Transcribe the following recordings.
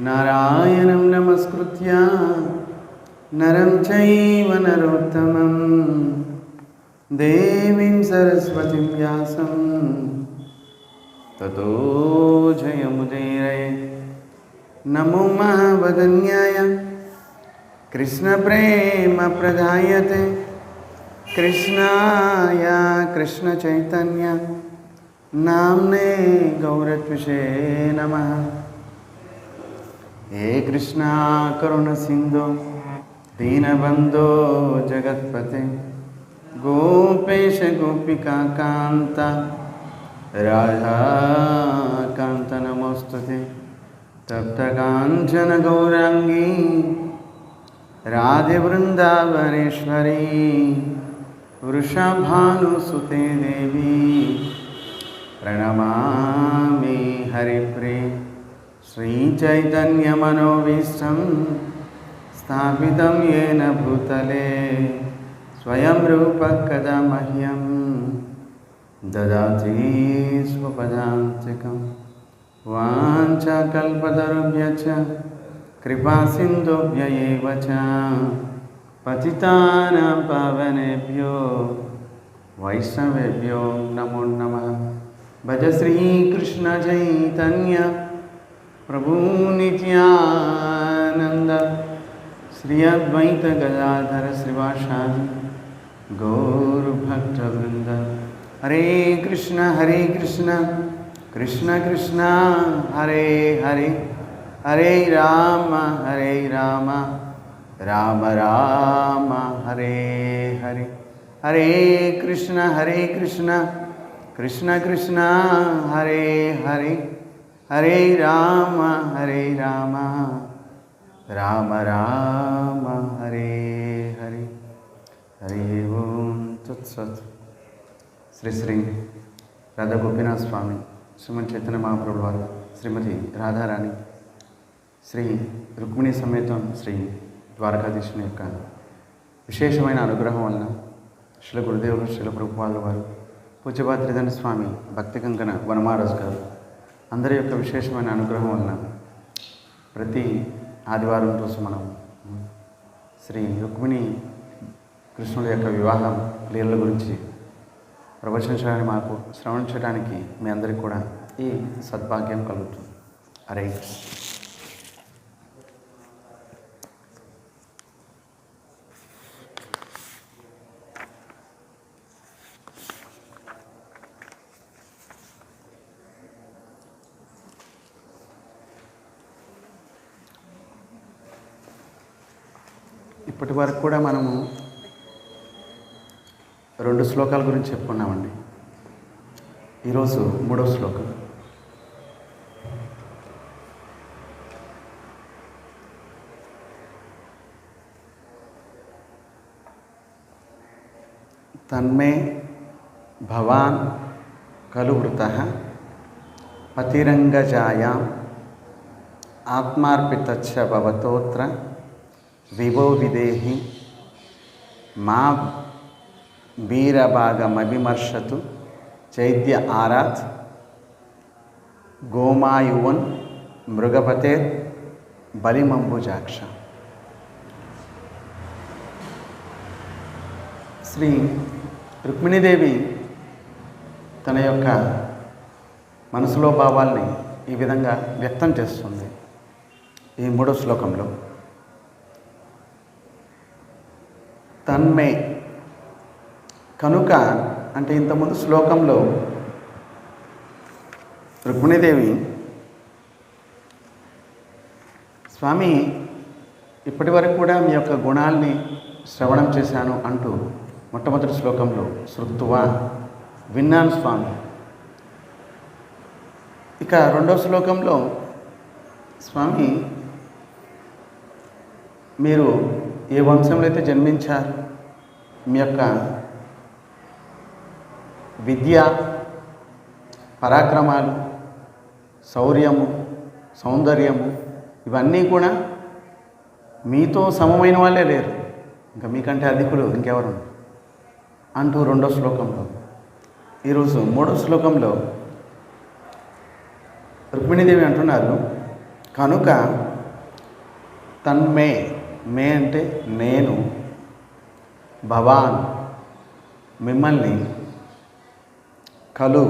నారాయణం నమస్కృత్య నరం చైవ నరోత్తమం దేవీం సరస్వతిం వ్యాసం తతో జయముదీరయేత్. నమో మహావదన్యాయ కృష్ణ ప్రేమ ప్రదాయతే కృష్ణాయ కృష్ణ చైతన్య నామ్నే గౌరత్విషే నమః. హే కృష్ణ కరుణ సింధు దీనబంధో జగత్పతే గోపేశ గోపికా కాంత రాధాకాంత నమోస్తుతే. తప్త కాంచన గౌరాంగీ రాధే బృందావనేశ్వరీ వృషభానుసుతే దేవి ప్రణమామి హరిప్రియ. శ్రీచైతన్యమనోభీష్టం స్థాపితం येन భూతలే స్వయం రూప కదా మహ్యం దదాతి స్వపదాంతికం. వాంఛాకల్పతరుభ్యశ్చ కృపాసింధుభ్య ఏవ చ పతితానాం పావనేభ్యో వైష్ణవేభ్యో నమో నమః. భజ శ్రీకృష్ణ చైతన్య ప్రభు నిత్యానంద శ్రీ అద్వైత గదాధర శ్రీవాసాది గౌరభక్తవృంద. హరే కృష్ణ కృష్ణ కృష్ణ హరే హరే హరే రామ రామ రామ హరే హరే. హరే కృష్ణ కృష్ణ కృష్ణ హరే హరే హరే రామ రామ రామ హరే హరే. హరి ఓం తత్సత్. శ్రీ శ్రీ రాధా గోపీనాథ స్వామి, శ్రీమన్ చైతన్య మహాప్రభుల వారు, శ్రీమతి రాధారాణి, శ్రీ రుక్మిణి సమేతం శ్రీ ద్వారకాధీశుని యొక్క విశేషమైన అనుగ్రహం వలన శ్రీల గురుదేవులు శ్రీల ప్రభుపాదుల వారు, పూజ్యపాద త్రిదండ్రి స్వామి, భక్తి కంకణ వనమారాజు గారు అందరి యొక్క విశేషమైన అనుగ్రహం వలన ప్రతి ఆదివారం రోజు మనం శ్రీ రుక్మిణి కృష్ణుల యొక్క వివాహం లీలల గురించి ప్రవచించడానికి, మాకు శ్రవణించడానికి మీ అందరికీ కూడా ఈ సద్భాగ్యం కలుగుతుంది. హరే కృష్ణ. ఇప్పటి వరకు కూడా మనము 2 శ్లోకాల గురించి చెప్పుకున్నామండి. ఈరోజు 3వ శ్లోకం. తన్మే భవాన్ ఖలు వృతః పతిరంగజాయాం ఆత్మార్పితచ్చ భవతోత్ర విభో విదేహి మా వీరభాగమభిమర్శతు చైద్య ఆరాత్ గోమాయువన్ మృగపతే బలిమంబుజాక్ష. శ్రీ రుక్మిణీదేవి తన యొక్క మనసులో భావాల్ని ఈ విధంగా వ్యక్తం చేస్తుంది ఈ 3వ శ్లోకంలో. తన్మే కనుక అంటే ఇంతకుముందు శ్లోకంలో రుక్మిణీదేవి స్వామి ఇప్పటి వరకు కూడా మీ యొక్క గుణాల్ని శ్రవణం చేశాను అంటూ మొట్టమొదటి శ్లోకంలో శృత్వా విన్నాను స్వామి. ఇక 2వ శ్లోకంలో స్వామి మీరు ఏ వంశంలో అయితే జన్మించారు, మీ యొక్క విద్య, పరాక్రమాలు, శౌర్యము, సౌందర్యము ఇవన్నీ కూడా మీతో సమమైన వాళ్ళే లేరు, ఇంకా మీకంటే అధికులు ఇంకెవరు అంటూ 2వ శ్లోకంలో. ఈరోజు 3వ శ్లోకంలో రుక్మిణీదేవి అంటున్నారు, కనుక తన్మే, మే అంటే నేను, భవాన్ మిమ్మల్ని, కలు,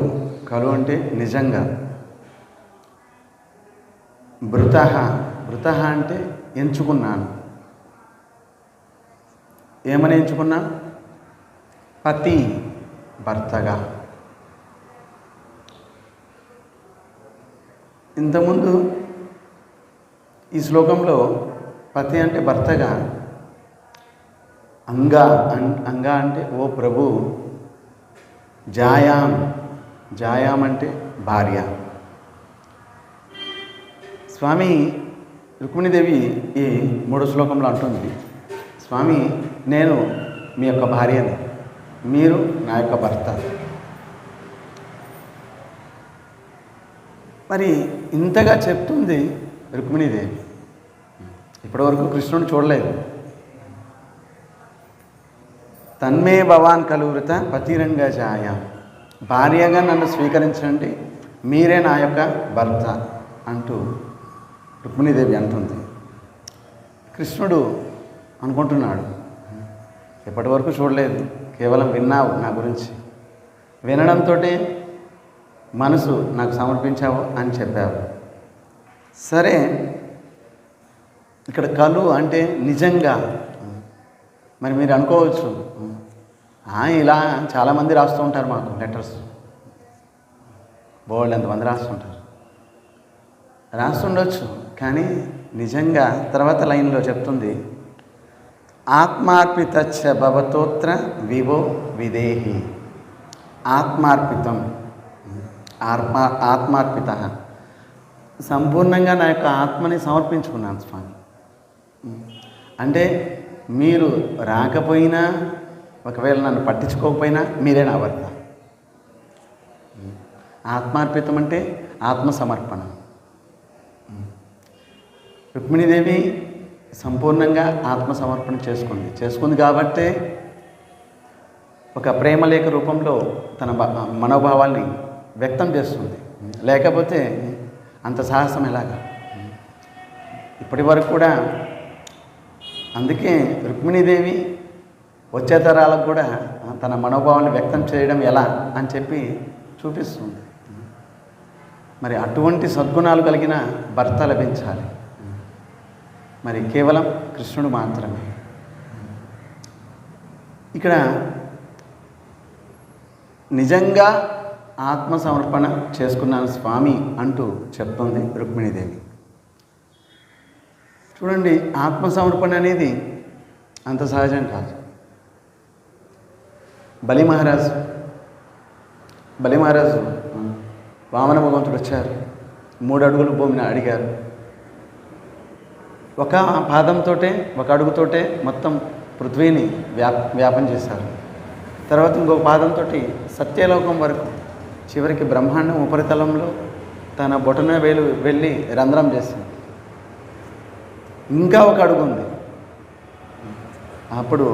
కలు అంటే నిజంగా, భృత, భృత అంటే ఎంచుకున్నాను. ఏమని ఎంచుకున్నా? పతి, భర్తగా. ఇంతకుముందు ఈ శ్లోకంలో పతి అంటే భర్తగా, అంగా అంగా అంటే ఓ ప్రభు, జాయాం, జాయాం అంటే భార్య. స్వామి రుక్మిణీదేవి ఈ 3వ శ్లోకంలో అంటుంది, స్వామి నేను మీ యొక్క భార్యని, మీరు నా యొక్క భర్త. మరి ఇంతగా చెప్తుంది రుక్మిణీదేవి. ఇప్పటివరకు కృష్ణుని చూడలేదు. తన్మే భవాన్ కలువృత పతిరంగా ఛాయ, భార్యగా నన్ను స్వీకరించండి, మీరే నా యొక్క భర్త అంటూ రుక్మిణీదేవి అంటుంది. కృష్ణుడు అనుకుంటున్నాడు, ఇప్పటి వరకు చూడలేదు, కేవలం విన్నావు నా గురించి, వినడంతో మనసు నాకు సమర్పించావు అని చెప్పావు. సరే, ఇక్కడ కలు అంటే నిజంగా. మరి మీరు అనుకోవచ్చు, ఇలా చాలామంది రాస్తూ ఉంటారు మాకు లెటర్స్, బోల్డ్ ఎంతమంది రాస్తుండొచ్చు. కానీ నిజంగా తర్వాత లైన్లో చెప్తుంది, ఆత్మార్పితచ్చ భవతోత్ర వివో విదేహి. ఆత్మార్పితం, ఆత్మార్పిత, సంపూర్ణంగా నా యొక్క ఆత్మని సమర్పించుకున్నాను స్వామి. అంటే మీరు రాకపోయినా, ఒకవేళ నన్ను పట్టించుకోకపోయినా మీరే నా భర్త. ఆత్మార్పితం అంటే ఆత్మసమర్పణ. రుక్మిణీదేవి సంపూర్ణంగా ఆత్మసమర్పణ చేసుకుంది కాబట్టే ఒక ప్రేమలేఖ రూపంలో తన మనోభావాల్ని వ్యక్తం చేస్తుంది. లేకపోతే అంత సాహసం ఎలాగా? ఇప్పటి వరకు కూడా అందుకే రుక్మిణీదేవి వచ్చే తరాలకు కూడా తన మనోభావాన్ని వ్యక్తం చేయడం ఎలా అని చెప్పి చూపిస్తుంది. మరి అటువంటి సద్గుణాలు కలిగిన భర్త లభించాలి. మరి కేవలం కృష్ణుడు మాత్రమే. ఇక్కడ నిజంగా ఆత్మసమర్పణ చేసుకున్నాను స్వామి అంటూ చెప్తుంది రుక్మిణీదేవి. చూడండి, ఆత్మసమర్పణ అనేది అంత సహజం కాదు. బలి మహారాజు వామన భగవంతుడు వచ్చారు, 3 అడుగులు భూమిని అడిగారు. ఒక పాదంతో, ఒక అడుగుతోటే మొత్తం పృథ్వీని వ్యాపం చేశారు. తర్వాత ఇంకొక పాదంతో సత్యలోకం వరకు, చివరికి బ్రహ్మాండం ఉపరితలంలో తన బొటన వేలు వెళ్ళి రంధ్రం చేసింది. ఇంకా ఒక అడుగు ఉంది. అప్పుడు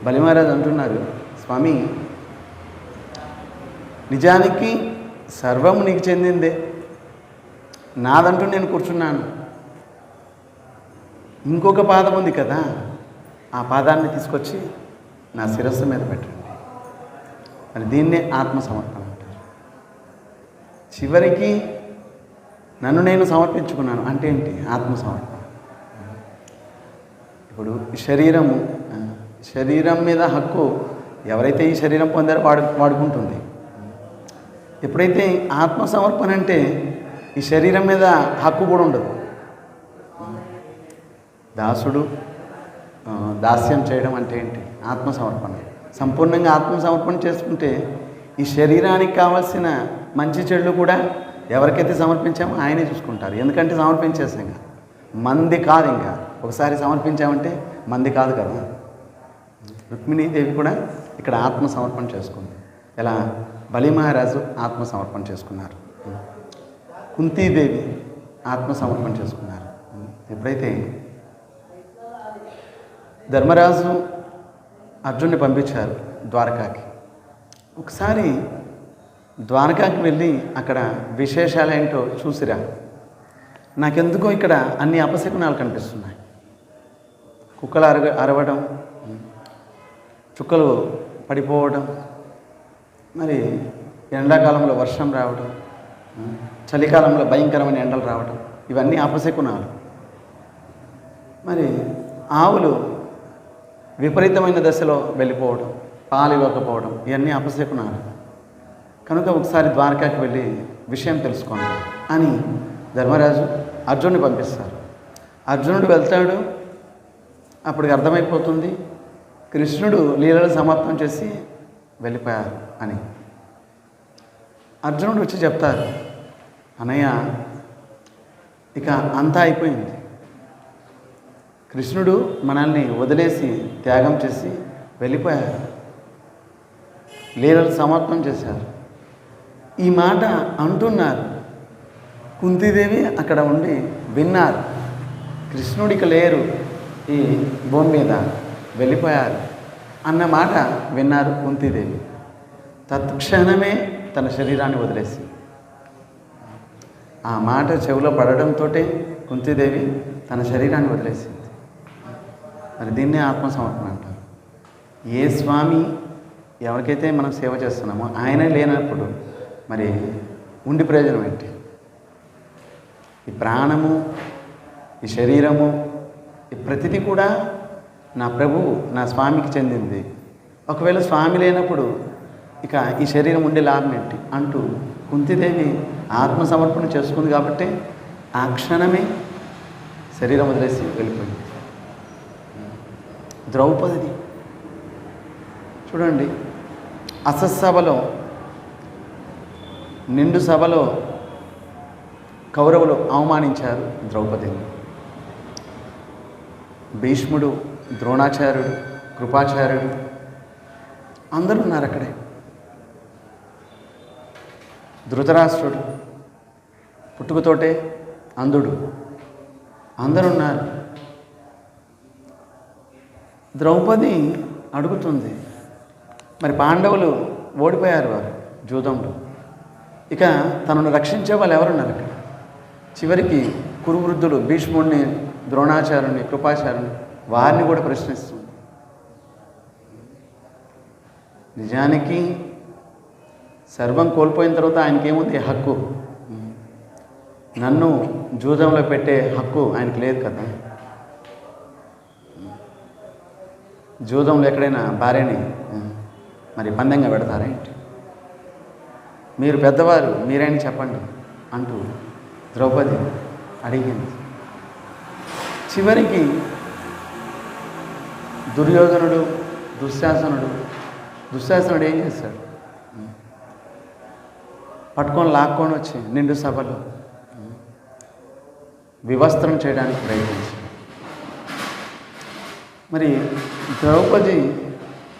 బలిమహారాజు అంటున్నారు, స్వామి నిజానికి సర్వం నీకు చెందిందే, నాదంటూ నేను కూర్చున్నాను. ఇంకొక పాదం ఉంది కదా, ఆ పాదాన్ని తీసుకొచ్చి నా శిరస్సు మీద పెట్టండి. మరి దీన్నే ఆత్మసమర్పణ అంటారు. చివరికి నన్ను నేను సమర్పించుకున్నాను అంటే ఏంటి? ఆత్మసమర్పణ. ఇప్పుడు శరీరం మీద హక్కు ఎవరైతే ఈ శరీరం పొందారో వాడుకుంటుంది. ఎప్పుడైతే ఆత్మసమర్పణ అంటే ఈ శరీరం మీద హక్కు కూడా ఉండదు. దాసుడు దాస్యం చేయడం అంటే ఏంటి? ఆత్మసమర్పణ. సంపూర్ణంగా ఆత్మసమర్పణ చేసుకుంటే ఈ శరీరానికి కావాల్సిన మంచి చెడులు కూడా ఎవరికైతే సమర్పించామో ఆయనే చూసుకుంటారు. ఎందుకంటే సమర్పించేసాం, ఇంకా మంది కాదు. ఇంకా ఒకసారి సమర్పించామంటే మంది కాదు కదా. రుక్మిణీదేవి కూడా ఇక్కడ ఆత్మసమర్పణ చేసుకుంది. ఎలా? బలి మహారాజు ఆత్మసమర్పణ చేసుకున్నారు, కుంతీదేవి ఆత్మసమర్పణ చేసుకున్నారు. ఎప్పుడైతే ధర్మరాజు అర్జున్ని పంపించారు ద్వారకాకి, ఒకసారి ద్వారకాకి వెళ్ళి అక్కడ విశేషాలు ఏంటో చూసిరా. నాకెందుకో ఇక్కడ అన్ని అపశకునాలు కనిపిస్తున్నాయి. కుక్కలు అరవడం, చుక్కలు పడిపోవడం, మరి ఎండాకాలంలో వర్షం రావడం, చలికాలంలో భయంకరమైన ఎండలు రావడం, ఇవన్నీ అపశకునాలు. మరి ఆవులు విపరీతమైన దశలో వెళ్ళిపోవడం, పాలు ఇవ్వకపోవడం, ఇవన్నీ అపశకునాలు. కనుక ఒకసారి ద్వారకాకి వెళ్ళి విషయం తెలుసుకోండి అని ధర్మరాజు అర్జునుడిని పంపిస్తారు. అర్జునుడు వెళ్తాడు. అప్పటికి అర్థమైపోతుంది కృష్ణుడు లీలలు సమాప్తం చేసి వెళ్ళిపోయారు అని. అర్జునుడు వచ్చి చెప్తారు, అన్నయ్య ఇక అంతా అయిపోయింది, కృష్ణుడు మనల్ని వదిలేసి త్యాగం చేసి వెళ్ళిపోయారు, లీలలు సమాప్తం చేశారు. ఈ మాట అంటున్నారు. కుంతీదేవి అక్కడ ఉండి విన్నారు. కృష్ణుడికి లేరు, ఈ భూమి మీద వెళ్ళిపోయారు అన్న మాట విన్నారు కుంతీదేవి. తత్క్షణమే తన శరీరాన్ని వదిలేసి, ఆ మాట చెవిలో పడడంతో కుంతీదేవి తన శరీరాన్ని వదిలేసింది. మరి దీన్నే ఆత్మసమర్పణ అంటారు. ఏ స్వామి ఎవరికైతే మనం సేవ చేస్తున్నామో ఆయనే లేనప్పుడు మరి ఉండి ప్రయోజనం ఏంటి? ఈ ప్రాణము, ఈ శరీరము, ఈ ప్రతిదీ కూడా నా ప్రభువు, నా స్వామికి చెందింది. ఒకవేళ స్వామి లేనప్పుడు ఇక ఈ శరీరం ఉండే లాభం ఏంటి అంటూ కుంతీదేవి ఆత్మసమర్పణ చేసుకుంది. కాబట్టి ఆ క్షణమే శరీరం వదిలేసి వెళ్ళిపోయింది. ద్రౌపది చూడండి, అసత్సభలో, నిండు సభలో కౌరవులు అవమానించారు ద్రౌపదిని. భీష్ముడు, ద్రోణాచార్యుడు, కృపాచార్యుడు అందరూ ఉన్నారు అక్కడే. ధృతరాష్ట్రుడు, పుట్టుకతోటే అంధుడు, అందరూ ఉన్నారు. ద్రౌపది అడుగుతుంది, మరి పాండవులు ఓడిపోయారు వారు జూదంలో, ఇక తనను రక్షించే వాళ్ళు ఎవరున్నారు అక్కడ? చివరికి కురువృద్ధులు భీష్ముడిని, ద్రోణాచార్యుని, కృపాచార్యుని వారిని కూడా ప్రశ్నిస్తుంది. నిజానికి సర్వం కోల్పోయిన తర్వాత ఆయనకేముంది హక్కు? నన్ను జూదంలో పెట్టే హక్కు ఆయనకి లేదు కదా. జూదంలో ఎక్కడైనా భార్యని మరి పందెంగా పెడతారేంటి? మీరు పెద్దవారు, మీరైనా చెప్పండి అంటూ ద్రౌపది అడిగింది. చివరికి దుర్యోధనుడు, దుశ్శాసనుడు ఏం చేశాడు? పట్టుకొని లాక్కొని వచ్చి నిండు సభలో వివస్త్రం చేయడానికి ప్రయత్నించాడు. మరి ద్రౌపది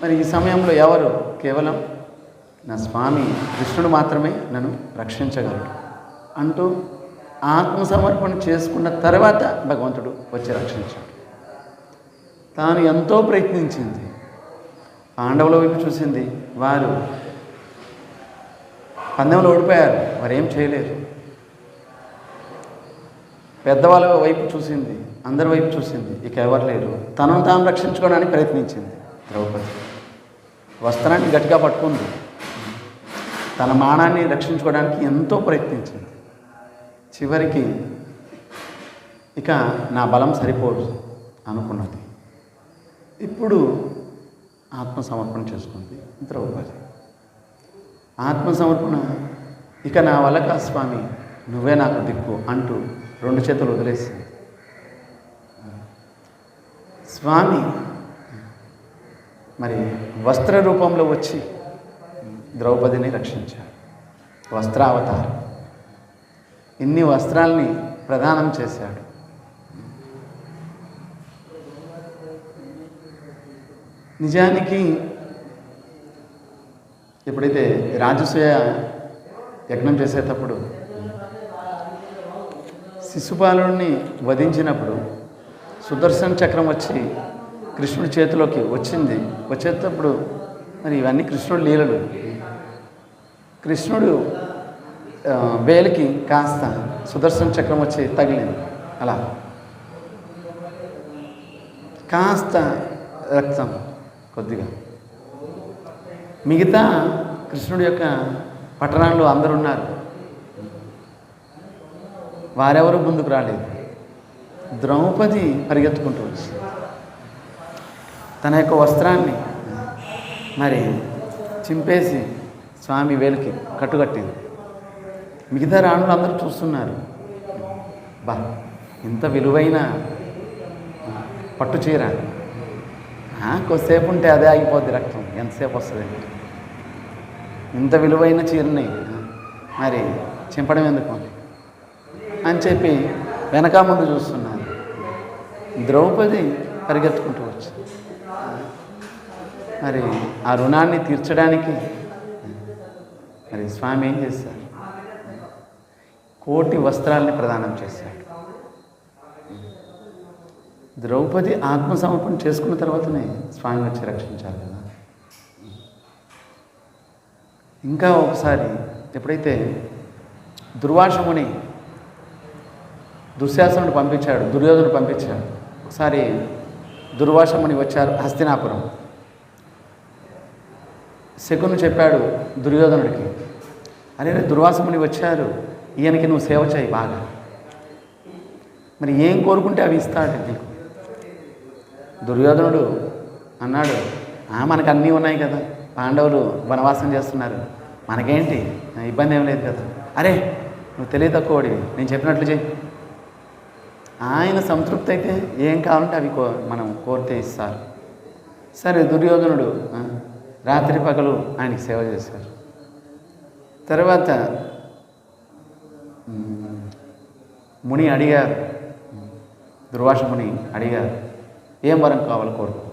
మరి ఈ సమయంలో ఎవరు? కేవలం నా స్వామి కృష్ణుడు మాత్రమే నన్ను రక్షించగలడు అంటూ ఆత్మసమర్పణ చేసుకున్న తర్వాత భగవంతుడు వచ్చి రక్షించాడు. తాను ఎంతో ప్రయత్నించింది, పాండవుల వైపు చూసింది, వారు పందెంలో ఓడిపోయారు, వారు ఏం చేయలేరు. పెద్దవాళ్ళ వైపు చూసింది, అందరి వైపు చూసింది, ఇక ఎవరు లేరు. తనను తాను రక్షించుకోవడానికి ప్రయత్నించింది ద్రౌపది. వస్త్రాన్ని గట్టిగా పట్టుకుంది, తన మానాన్ని రక్షించుకోవడానికి ఎంతో ప్రయత్నించింది. చివరికి ఇక నా బలం సరిపోదు అనుకున్నది. ఇప్పుడు ఆత్మసమర్పణ చేసుకుంది ద్రౌపది. ఆత్మసమర్పణ, ఇక నా వల్ల కా స్వామి, నువ్వే నాకు దిక్కు అంటూ రెండు చేతులు వదిలేసింది. స్వామి మరి వస్త్ర రూపంలో వచ్చి ద్రౌపదిని రక్షించాడు. వస్త్రావతారం, ఇన్ని వస్త్రాల్ని ప్రదానం చేశాడు. నిజానికి ఎప్పుడైతే రాజసూయ యజ్ఞం చేసేటప్పుడు శిశుపాలుడిని వధించినప్పుడు సుదర్శన చక్రం వచ్చి కృష్ణుడి చేతిలోకి వచ్చేటప్పుడు మరి ఇవన్నీ కృష్ణుడి లీలలు. కృష్ణుడు వేలికి కాస్త సుదర్శన చక్రం వచ్చి తగిలింది. అలా కాస్త రక్తం కొద్దిగా. మిగతా కృష్ణుడి యొక్క పట్టణంలో అందరూ ఉన్నారు. వారెవరూ ముందుకు రాలేదు. ద్రౌపది పరిగెత్తుకుంటూ వచ్చి తన యొక్క వస్త్రాన్ని మరి చింపేసి స్వామి వేలికి కట్టుకట్టింది. మిగతా రాణులు అందరూ చూస్తున్నారు. బా, ఇంత విలువైన పట్టు చీర కొద్దిసేపు ఉంటే అదే ఆగిపోద్ది, రక్తం ఎంతసేపు వస్తుంది? ఇంత విలువైన చీరని మరి చింపడం ఎందుకు అని చెప్పి వెనక ముందు చూస్తున్నారు. ద్రౌపది పరిగెత్తుకుంటూ వచ్చి మరి ఆ రుణాన్ని తీర్చడానికి మరి స్వామి ఏం చేశారు? కోటి వస్త్రాల్ని ప్రదానం చేశాడు. ద్రౌపది ఆత్మసమర్పణ చేసుకున్న తర్వాతనే స్వామి వచ్చి రక్షించాలి కదా. ఇంకా ఒకసారి ఎప్పుడైతే దుర్వాసముని దుశ్శాసనుడు పంపించాడు, దుర్యోధనుడు పంపించాడు. ఒకసారి దుర్వాసముని వచ్చారు హస్తినాపురం. శకుని చెప్పాడు దుర్యోధనుడికి, అరే దుర్వాసముని వచ్చారు, ఈయనకి నువ్వు సేవ చేయి బాగా, మరి ఏం కోరుకుంటే అవి ఇస్తాడు నీకు. దుర్యోధనుడు అన్నాడు, మనకు అన్నీ ఉన్నాయి కదా, పాండవులు వనవాసం చేస్తున్నారు, మనకేంటి ఇబ్బంది ఏం లేదు కదా. అరే నువ్వు తెలియ తక్కువడివి, నేను చెప్పినట్లు చెయ్యి. ఆయన సంతృప్తి అయితే ఏం కావాలంటే అవి మనం కోరితే ఇస్తారు. సరే దుర్యోధనుడు రాత్రి పగలు ఆయనకి సేవ చేశారు. తర్వాత ముని అడిగారు, దుర్వాస ముని అడిగారు, ఏం వరం కావాలో కోరుకో.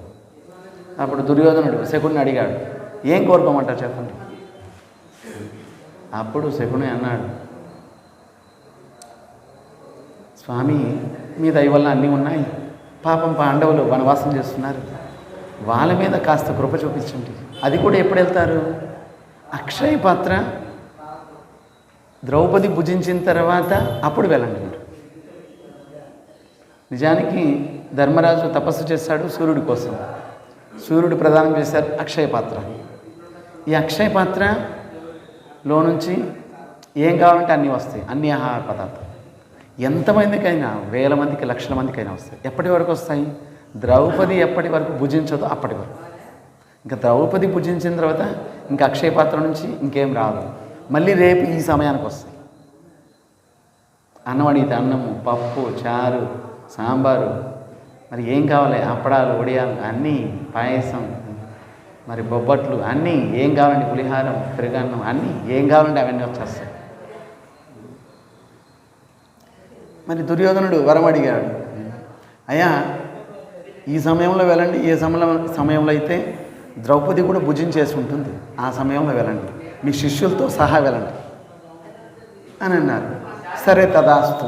అప్పుడు దుర్యోధనుడు శకుని అడిగాడు, ఏం కోరుకోమంటారు చెప్పండి. అప్పుడు శకుని అన్నాడు, స్వామి మీ దయ వల్ల అన్నీ ఉన్నాయి, పాపం పాండవులు వనవాసం చేస్తున్నారు, వాళ్ళ మీద కాస్త కృప చూపించండి. అది కూడా ఎప్పుడు వెళ్తారు? అక్షయ పాత్ర ద్రౌపది భుజించిన తర్వాత అప్పుడు వెళ్ళండి మీరు. నిజానికి ధర్మరాజు తపస్సు చేశాడు సూర్యుడి కోసం, సూర్యుడు ప్రదానం చేశారు అక్షయ పాత్ర. ఈ అక్షయ పాత్రలో నుంచి ఏం కావాలంటే అన్నీ వస్తాయి, అన్ని ఆహార పదార్థాలు. ఎంతమందికైనా, వేల మందికి, లక్షల మందికైనా వస్తాయి. ఎప్పటి వరకు వస్తాయి? ద్రౌపది ఎప్పటి వరకు భుజించదో అప్పటి వరకు. ఇంకా ద్రౌపది భుజించిన తర్వాత ఇంకా అక్షయ పాత్ర నుంచి ఇంకేం రాదు. మళ్ళీ రేపు ఈ సమయానికి వస్తాయి. అన్నం అడిగితే అన్నము, పప్పు, చారు, సాంబారు, మరి ఏం కావాలి, అప్పడాలు, వడియాలు, అన్నీ, పాయసం, మరి బొబ్బట్లు, అన్నీ ఏం కావాలంటే పులిహారం, పెరుగన్నం, అన్నీ ఏం కావాలంటే అవన్నీ వచ్చేస్తాయి. మరి దుర్యోధనుడు వరం అడిగాడు, అయ్యా ఈ సమయంలో వెళ్ళండి, ఏ సమయంలో అయితే ద్రౌపది కూడా భుజించేసి ఉంటుంది ఆ సమయంలో వెళ్ళండి, మీ శిష్యులతో సహా వెళ్ళండి అని అన్నారు. సరే తదాస్తు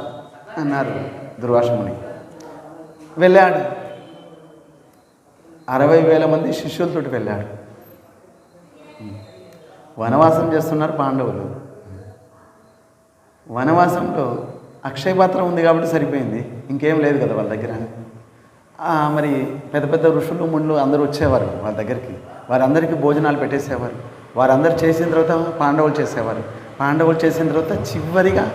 అన్నారు దుర్వాసముని. వెళ్ళాడు. 60,000 మంది శిష్యులతోటి వెళ్ళాడు. వనవాసం చేస్తున్నారు పాండవులు. వనవాసంలో అక్షయపాత్ర ఉంది కాబట్టి సరిపోయింది, ఇంకేం లేదు కదా వాళ్ళ దగ్గర. మరి పెద్ద పెద్ద ఋషులు, ముళ్ళు అందరూ వచ్చేవారు వాళ్ళ దగ్గరికి. వారందరికీ భోజనాలు పెట్టేసేవారు. వారందరూ చేసిన తర్వాత పాండవులు చేసేవారు. పాండవులు చేసిన తర్వాత చివరిగా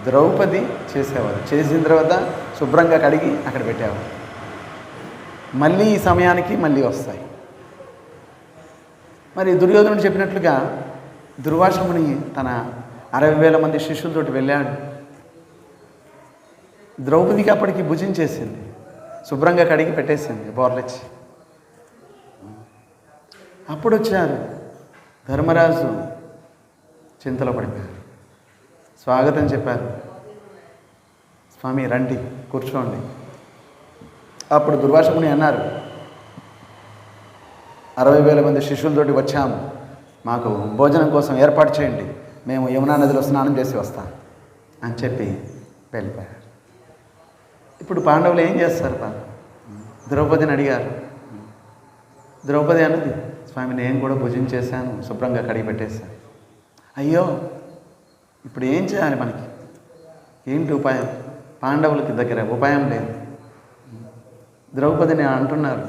ద్రౌపది చేసేవారు. చేసిన తర్వాత శుభ్రంగా కడిగి అక్కడ పెట్టేవారు. మళ్ళీ ఈ సమయానికి మళ్ళీ వస్తాయి. మరి దుర్యోధనుడు చెప్పినట్లుగా దుర్వాసముని తన 60,000 మంది శిష్యులతోటి వెళ్ళాడు. ద్రౌపదికి అప్పటికి భుజించేసింది, శుభ్రంగా కడిగి పెట్టేసింది బోర్లెచ్చి. అప్పుడు వచ్చారు ధర్మరాజు, చింతలో పడిపోయారు. స్వాగతం చెప్పారు, స్వామి రండి కూర్చోండి. అప్పుడు దుర్వాసముని అన్నారు, 60,000 మంది శిష్యులతోటి వచ్చాము, మాకు భోజనం కోసం ఏర్పాటు చేయండి, మేము యమునా నదిలో స్నానం చేసి వస్తాం అని చెప్పి వెళ్ళిపోయారు. ఇప్పుడు పాండవులు ఏం చేస్తారు? ద్రౌపదిని అడిగారు. ద్రౌపది అన్నది, స్వామి నేను కూడా భుజించేశాను, శుభ్రంగా కడిగి పెట్టేశాను. అయ్యో ఇప్పుడు ఏం చేయాలి మనకి? ఏంటి ఉపాయం? పాండవులకి దగ్గర ఉపాయం లేదు. ద్రౌపదిని అంటున్నారు,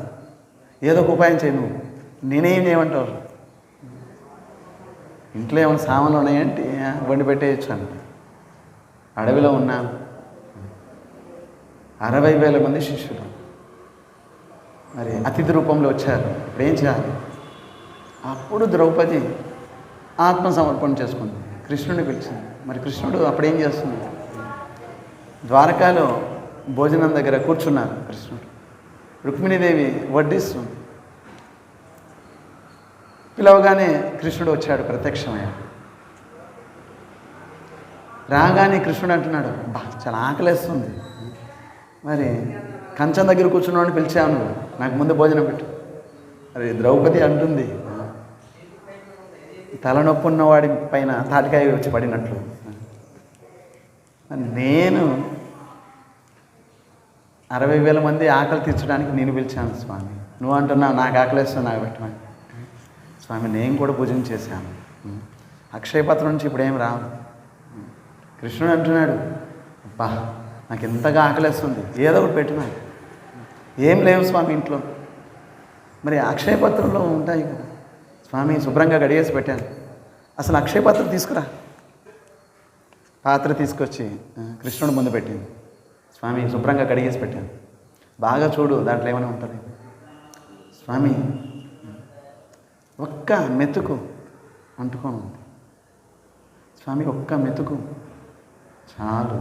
ఏదో ఒక ఉపాయం చేయి నువ్వు. నేనేం చేయమంటావు? ఇంట్లో ఏమైనా సామాన్లు ఉన్నాయంటే వండి పెట్టేయచ్చు అంట. అడవిలో ఉన్నాను, 60,000 మంది శిష్యులు, మరి అతిథి రూపంలో వచ్చారు. ఇప్పుడు ఏం చేయాలి? అప్పుడు ద్రౌపది ఆత్మసమర్పణ చేసుకుంది, కృష్ణుడిని పిలిచింది. మరి కృష్ణుడు అప్పుడేం చేస్తుంది? ద్వారకాలో భోజనం దగ్గర కూర్చున్నారు కృష్ణుడు. రుక్మిణీదేవి వడ్డిస్తుంది. పిలవగానే కృష్ణుడు వచ్చాడు, ప్రత్యక్షమయ్యాడు. రాగానే కృష్ణుడు అంటున్నాడు, చాలా ఆకలేస్తుంది, మరి కంచం దగ్గర కూర్చున్నాడు పిలిచావు నువ్వు, నాకు ముందు భోజనం పెట్టు. మరి ద్రౌపది అంటుంది, తలనొప్పి ఉన్నవాడి పైన తాటికాయ వచ్చి పడినట్లు నేను 60,000 మంది ఆకలి తీర్చడానికి నేను పిలిచాను స్వామి. నువ్వు అంటున్నావు నాకు ఆకలిస్తుంది, నాకు పెట్టమని. స్వామి నేను కూడా భోజనం చేశాను, అక్షయపత్రం నుంచి ఇప్పుడేం రావు. కృష్ణుడు అంటున్నాడు, అబ్బా నాకు ఎంతగా ఆకలిస్తుంది, ఏదో ఒకటి పెట్టినా. ఏం లేవు స్వామి ఇంట్లో. మరి అక్షయపత్రంలో ఉంటాయి కదా స్వామి, శుభ్రంగా గడిగేసి పెట్టాను. అసలు అక్షయపత్రం తీసుకురా. పాత్ర తీసుకొచ్చి కృష్ణుడు ముందు పెట్టింది. స్వామి శుభ్రంగా కడిగేసి పెట్టాను, బాగా చూడు దాంట్లో ఏమైనా ఉంటుంది. స్వామి ఒక్క మెతుకు అంటుకొని ఉంది. స్వామి ఒక్క మెతుకు చాలు.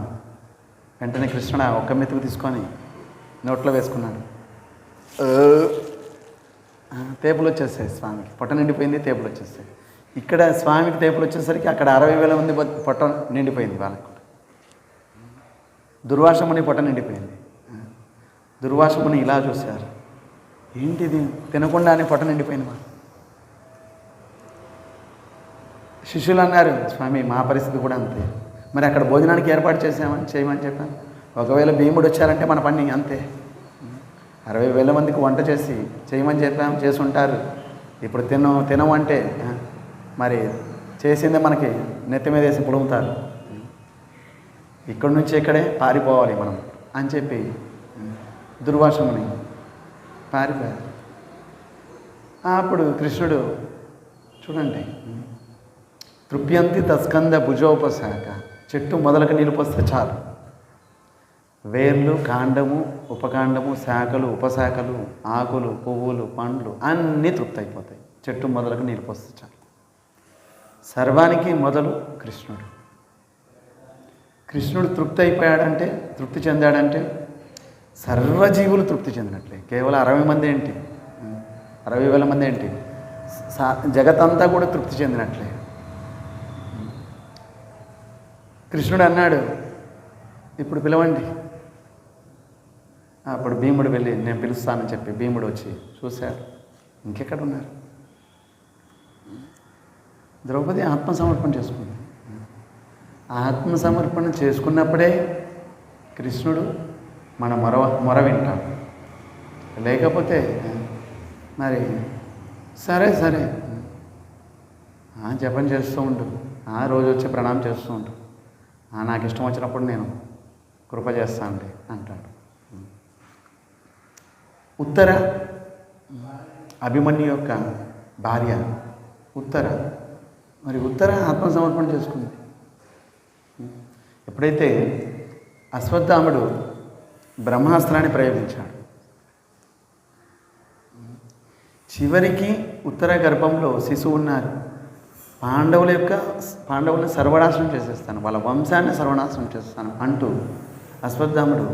వెంటనే కృష్ణుడు ఒక్క మెతుకు తీసుకొని నోట్లో వేసుకున్నాడు. తేపులు వచ్చేస్తాయి స్వామికి, పొట్ట నిండిపోయింది, తేపులు వచ్చేస్తాయి. ఇక్కడ స్వామికి తేపులు వచ్చేసరికి అక్కడ 60,000 మంది పొట్ట నిండిపోయింది. వాళ్ళకు దుర్వాసముని పొట్ట నిండిపోయింది. దుర్వాసముని ఇలా చూశారు, ఏంటిది తినకుండానే పొట్ట నిండిపోయింది. మా శిష్యులు అన్నారు, స్వామి మా పరిస్థితి కూడా అంతే. మరి అక్కడ భోజనానికి ఏర్పాటు చేయమని చెప్పాను. ఒకవేళ భీముడు వచ్చారంటే మన పని అంతే. 60,000 మందికి వంట చేయమని చెప్పాం, చేసి ఉంటారు. ఇప్పుడు తినమంటే మరి చేసిందే మనకి నెత్తి మీద వేసి పుడుగుతారు. ఇక్కడి నుంచి ఇక్కడే పారిపోవాలి మనం అని చెప్పి దుర్వాసముని పారిపోయారు. అప్పుడు కృష్ణుడు చూడండి, తృప్యంతి తస్కంద భుజోపశాఖ, చెట్టు మొదలకు నీళ్ళు పోస్తే చాలు. వేర్లు, కాండము, ఉపకాండము, శాఖలు, ఉపశాఖలు, ఆకులు, పువ్వులు, పండ్లు అన్నీ తృప్తి అయిపోతాయి. చెట్టు మొదలకు నీళ్ళు పోస్తే చాలు. సర్వానికి మొదలు కృష్ణుడు. కృష్ణుడు తృప్తి అయిపోయాడంటే, తృప్తి చెందాడంటే సర్వజీవులు తృప్తి చెందినట్లే. కేవలం 60 మంది ఏంటి, 60,000 మంది ఏంటి, జగతంతా కూడా తృప్తి చెందినట్లే. కృష్ణుడు అన్నాడు, ఇప్పుడు పిలవండి. అప్పుడు భీముడు వెళ్ళి నేను పిలుస్తానని చెప్పి భీముడు వచ్చి చూశాడు, ఇంకెక్కడ ఉన్నారు. ద్రౌపది ఆత్మసమర్పణ చేసుకుంది. ఆత్మసమర్పణ చేసుకున్నప్పుడే కృష్ణుడు మన మొర వింటాడు. లేకపోతే మరి సరే జపం చేస్తూ ఉండు, రోజు వచ్చి ప్రణామం చేస్తూ ఉండు, నాకు ఇష్టం వచ్చినప్పుడు నేను కృప చేస్తానండి అంటాడు. ఉత్తర అభిమన్యు యొక్క భార్య ఉత్తర, మరి ఉత్తర ఆత్మసమర్పణ చేసుకుంది. ఎప్పుడైతే అశ్వత్థాముడు బ్రహ్మాస్త్రాన్ని ప్రయోగించాడు, చివరికి ఉత్తర గర్భంలో శిశువు ఉన్నారు. పాండవులను సర్వనాశనం చేసేస్తాను, వాళ్ళ వంశాన్ని సర్వనాశనం చేస్తాను అంటూ అశ్వత్థాముడు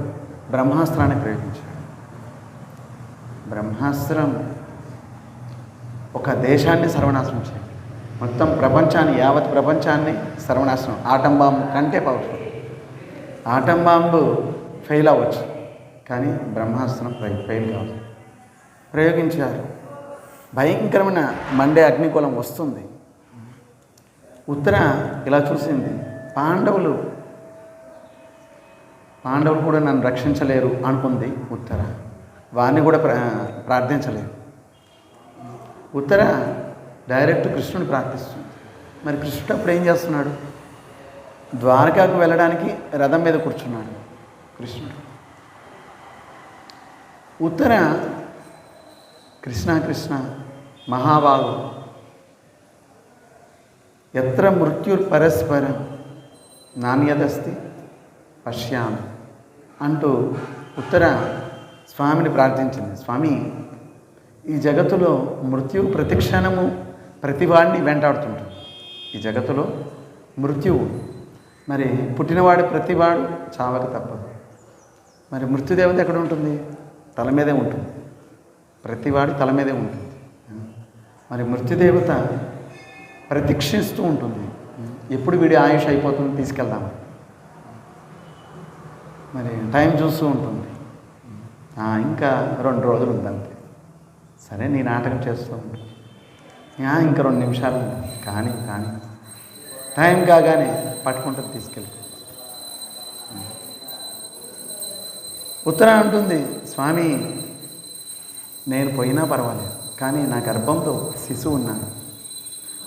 బ్రహ్మాస్త్రాన్ని ప్రయోగించాడు. బ్రహ్మాస్త్రం ఒక దేశాన్ని సర్వనాశనం చేయాలి, మొత్తం ప్రపంచాన్ని, యావత్ ప్రపంచాన్ని సర్వనాశనం. ఆటం బాంబు కంటే పవర్ఫుల్. ఆటం బాంబు ఫెయిల్ అవ్వచ్చు, కానీ బ్రహ్మాస్త్రం ఫెయిల్ కావచ్చు. ప్రయోగించారు. భయంకరమైన మండే అగ్నికులం వస్తుంది. ఉత్తర ఇలా చూసింది, పాండవులు కూడా నన్ను రక్షించలేరు అనుకుంది ఉత్తర. వారిని కూడా ప్రార్థించలేరు. ఉత్తర డైరెక్ట్ కృష్ణుని ప్రార్థిస్తుంది. మరి కృష్ణుడు అప్పుడు ఏం చేస్తున్నాడు? ద్వారకాకు వెళ్ళడానికి రథం మీద కూర్చున్నాడు కృష్ణుడు. ఉత్తర కృష్ణ కృష్ణ మహాబాగు ఎత్ర మృత్యుర్పరస్పరం నాణ్యదస్తి పశ్యామి అంటూ ఉత్తర స్వామిని ప్రార్థించింది. స్వామి, ఈ జగత్తులో మృత్యువు ప్రతిక్షణము ప్రతివాడిని వెంటాడుతుంటుంది. ఈ జగత్తులో మృత్యువు మరి పుట్టినవాడు ప్రతివాడు చావక తప్పదు. మరి మృత్యుదేవత ఎక్కడ ఉంటుంది? తల మీదే ఉంటుంది. ప్రతివాడి తల మీదే ఉంటుంది. మరి మృత్యుదేవత ప్రతీక్షిస్తూ ఉంటుంది, ఎప్పుడు వీడి ఆయుష్ అయిపోతుంది, తీసుకెళ్దాం. మరి టైం చూస్తూ ఉంటుంది. ఇంకా 2 రోజులు ఉందంతే. సరే, నీ నాటకం చేస్తూ ఉంటుంది. ఇంకా 2 నిమిషాలు ఉంది. కానీ టైం కాగానే పట్టుకుంటుంది, తీసుకెళ్తుంది. ఉత్తర అంటుంది, స్వామి, నేను పోయినా పర్వాలేదు, కానీ నా గర్భంలో శిశువు ఉన్నాను.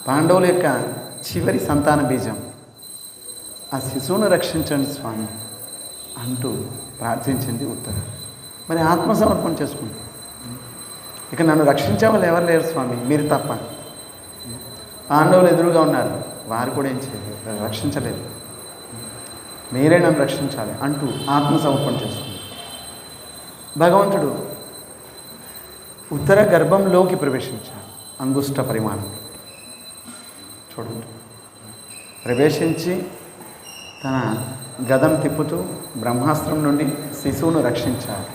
పాండవుల యొక్క చివరి సంతాన బీజం. ఆ శిశువును రక్షించండి స్వామి అంటూ ప్రార్థించింది ఉత్తర. మరి ఆత్మసమర్పణ చేసుకుంటాం. ఇక నన్ను రక్షించే వాళ్ళు ఎవరు లేరు స్వామి, మీరు తప్ప. పాండవులు ఎదురుగా ఉన్నారు, వారు కూడా ఏం చేయలేదు, రక్షించలేదు. మీరే నన్ను రక్షించాలి అంటూ ఆత్మసమర్పణ చేసుకుంటాం. భగవంతుడు ఉత్తర గర్భంలోకి ప్రవేశించాడు. అంగుష్ట పరిమాణం చూడండి, ప్రవేశించి తన గదం తిప్పుతూ బ్రహ్మాస్త్రం నుండి శిశువును రక్షించాడు.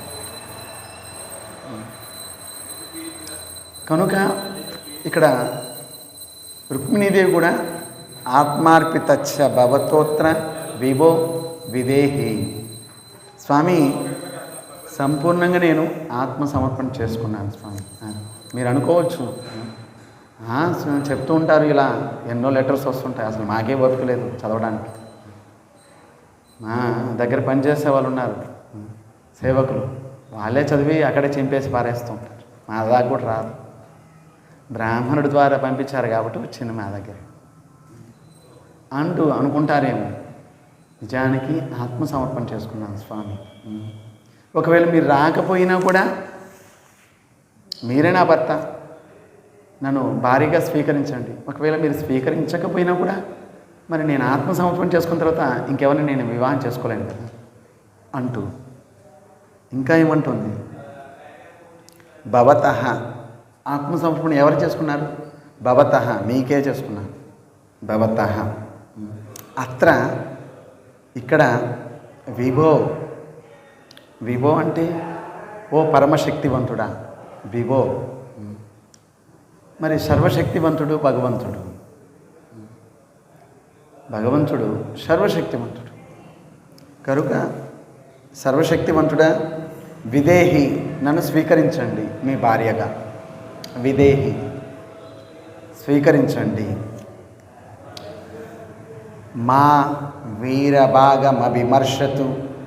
కనుక ఇక్కడ రుక్మిణీదేవి కూడా ఆత్మార్పితచ్చ భవతోత్ర విభో విదేహి. స్వామి, సంపూర్ణంగా నేను ఆత్మసమర్పణ చేసుకున్నాను స్వామి. మీరు అనుకోవచ్చు, చెప్తూ ఉంటారు ఇలా, ఎన్నో లెటర్స్ వస్తుంటాయి, అసలు మాకే ఓపిక లేదు చదవడానికి. మా దగ్గర పనిచేసే వాళ్ళు ఉన్నారు, సేవకులు, వాళ్ళే చదివి అక్కడే చింపేసి పారేస్తూ ఉంటారు. మా దాకా కూడా రాదు. బ్రాహ్మణుడి ద్వారా పంపించారు కాబట్టి వచ్చింది మా దగ్గర అంటూ అనుకుంటారేమో. నిజానికి ఆత్మసమర్పణ చేసుకున్నాను స్వామి. ఒకవేళ మీరు రాకపోయినా కూడా మీరే నా భర్త, నన్ను భారీగా స్వీకరించండి. ఒకవేళ మీరు స్వీకరించకపోయినా కూడా మరి నేను ఆత్మసమర్పణ చేసుకున్న తర్వాత ఇంకెవరిని నేను వివాహం చేసుకోలేను కదా అంటూ ఇంకా ఏమంటుంది, భవతః. ఆత్మసమర్పణ ఎవరు చేసుకున్నారు? భవతః, మీకే చేసుకున్నారు. భవతః అత్ర, ఇక్కడ విభో. విభో అంటే ఓ పరమశక్తివంతుడా, విభో. మరి సర్వశక్తివంతుడు భగవంతుడు. భగవంతుడు సర్వశక్తివంతుడు కనుక సర్వశక్తివంతుడా, విదేహి, నన్ను స్వీకరించండి మీ భార్యగా. విదేహి, స్వీకరించండి. మా వీరభాగమభిమర్శతు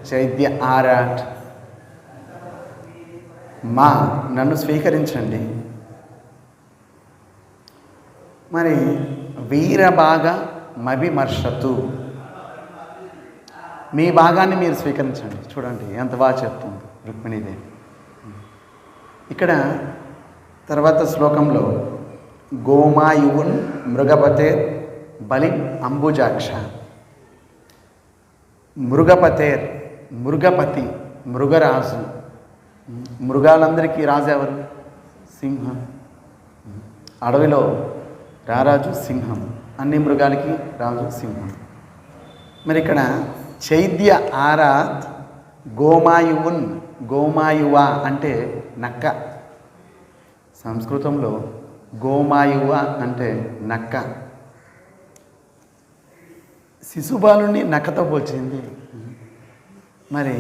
చైద్య ఆరాట్. మా, నన్ను స్వీకరించండి. మరి వీరభాగమభిమర్శతు, మీ భాగాన్ని మీరు స్వీకరించండి. చూడండి ఎంత బాగా చెప్తుంది రుక్మిణీదేవి. ఇక్కడ తర్వాత శ్లోకంలో గోమాయువున్ మృగపతే బలి అంబుజాక్ష. మృగపతేర్, మృగపతి, మృగరాజు. మృగాలందరికీ రాజు ఎవరు? సింహం. అడవిలో రారాజు సింహం, అన్ని మృగాలకి రాజు సింహం. మరి ఇక్కడ చైద్య ఆరాత్ గోమాయువున్. గోమాయువ అంటే నక్క. సంస్కృతంలో గోమాయువ అంటే నక్క. శిశుబాలుని నక్కతో పోల్చింది. మరి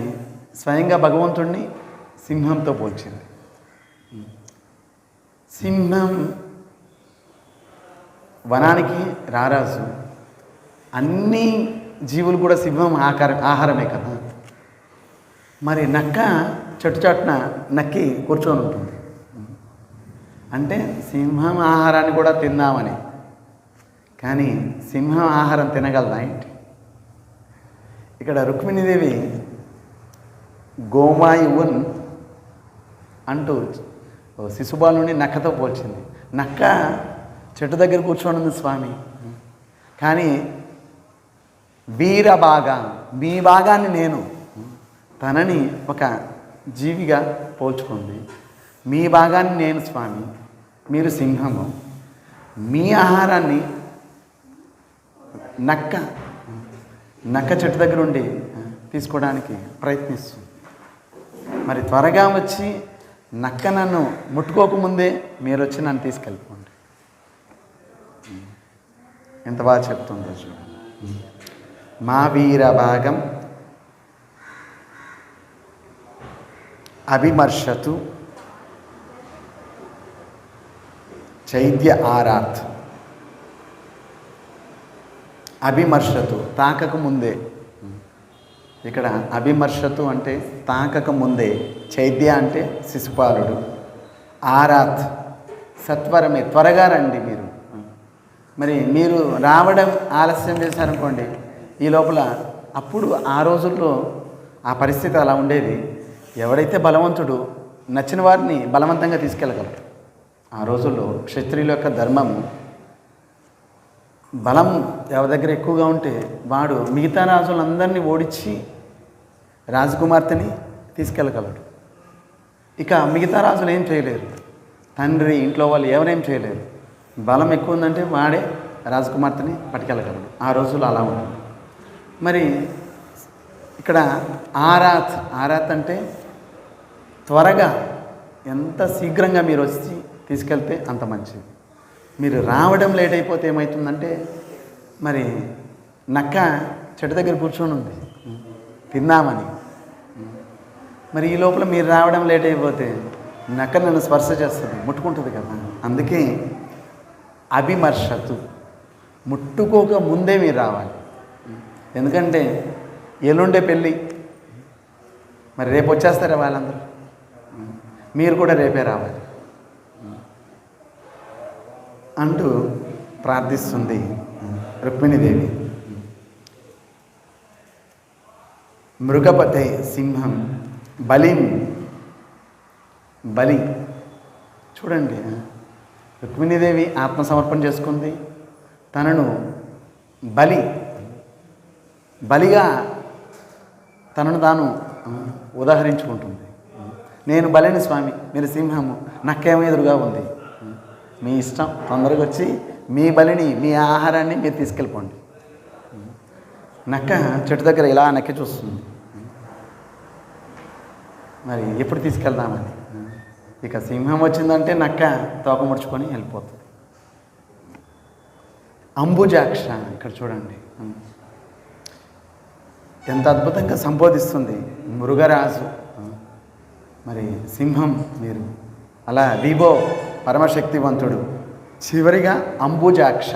స్వయంగా భగవంతుడిని సింహంతో పోల్చింది. సింహం వనానికి రారాజు. అన్ని జీవులు కూడా సింహం ఆహారమే కదా. మరి నక్క చెట్టు చాటున నక్కి కూర్చొని ఉంటుంది. అంటే సింహం ఆహారాన్ని కూడా తిందామని. కానీ సింహం ఆహారం తినగలదా ఏంటి? ఇక్కడ రుక్మిణీదేవి గోమాయువున్ అంటూ శిశుబాలుని నక్కతో పోల్చింది. నక్క చెట్టు దగ్గర కూర్చొని ఉంది స్వామి, కానీ వీరభాగా మీ భాగాన్ని నేను తనని ఒక జీవిగా పోల్చుకుంది. మీ భాగాన్ని నేను స్వామి, మీరు సింహము, మీ ఆహారాన్ని నక్క చెట్టు దగ్గర ఉండి తీసుకోవడానికి ప్రయత్నిస్తుంది. మరి త్వరగా వచ్చి నక్క నన్ను ముట్టుకోకముందే మీరు వచ్చి నన్ను తీసుకెళ్ళిపోండి. ఎంత బాగా చెప్తుందో చూడండి. మా వీరభాగం అభిమర్శతు చైద్య ఆరాత్. అభిమర్శతు తాకక ముందే, ఇక్కడ అభిమర్శతు అంటే తాకక ముందే, చైద్య అంటే శిశుపాలుడు, ఆరాత్ సత్వరమే త్వరగా రండి మీరు. మరి మీరు రావడం ఆలస్యం చేశారనుకోండి, ఈ లోపల అప్పుడు ఆ రోజుల్లో ఆ పరిస్థితి అలా ఉండేది. ఎవడైతే బలవంతుడు నచ్చిన వారిని బలవంతంగా తీసుకెళ్ళగలరు. ఆ రోజుల్లో క్షత్రియుల యొక్క ధర్మము, బలం ఎవరి దగ్గర ఎక్కువగా ఉంటే వాడు మిగతా రాజులందరినీ ఓడించి రాజకుమార్తెని తీసుకెళ్ళగలడు. ఇక మిగతా రాజులు ఏం చేయలేరు, తండ్రి ఇంట్లో వాళ్ళు ఎవరేం చేయలేరు. బలం ఎక్కువ ఉందంటే వాడే రాజకుమార్తెని పట్టుకెళ్ళగలడు. ఆ రోజులు అలా ఉంటుంది. మరి ఇక్కడ ఆరాత్ అంటే త్వరగా, ఎంత శీఘ్రంగా మీరు వచ్చి తీసుకెళ్తే అంత మంచిది. మీరు రావడం లేట్ అయిపోతే ఏమవుతుందంటే, మరి నక్క చెట్టు దగ్గర కూర్చొని ఉంది తిందామని, మరి ఈ లోపల మీరు రావడం లేట్ అయిపోతే నక్క నన్ను స్పర్శ చేస్తుంది, ముట్టుకుంటుంది కదా. అందుకే అభిమర్శతు, ముట్టుకోక ముందే మీరు రావాలి. ఎందుకంటే ఎల్లుండే పెళ్ళి, మరి రేపు వచ్చేస్తారా వాళ్ళందరూ, మీరు కూడా రేపే రావాలి అంటూ ప్రార్థిస్తుంది రుక్మిణీదేవి. మృగపతే సింహం బలి చూడండి, రుక్మిణీదేవి ఆత్మసమర్పణ చేసుకుంది. తనను బలిగా తనను తాను ఉదాహరించుకుంటుంది. నేను బలిని స్వామి, మీరు సింహము, నక్కేమో ఎదురుగా ఉంది, మీ ఇష్టం, తొందరగా వచ్చి మీ బలిని, మీ ఆహారాన్ని మీరు తీసుకెళ్ళిపోండి. నక్క చెట్టు దగ్గర ఇలా నక్కి చూస్తుంది, మరి ఎప్పుడు తీసుకెళ్దామని. ఇక సింహం వచ్చిందంటే నక్క తోక ముడుచుకొని వెళ్ళిపోతుంది. అంబుజాక్ష, ఇక్కడ చూడండి ఎంత అద్భుతంగా సంబోధిస్తుంది మృగరాజు. మరి సింహం మీరు, అలా విభో పరమశక్తివంతుడు. చివరిగా అంబుజాక్ష.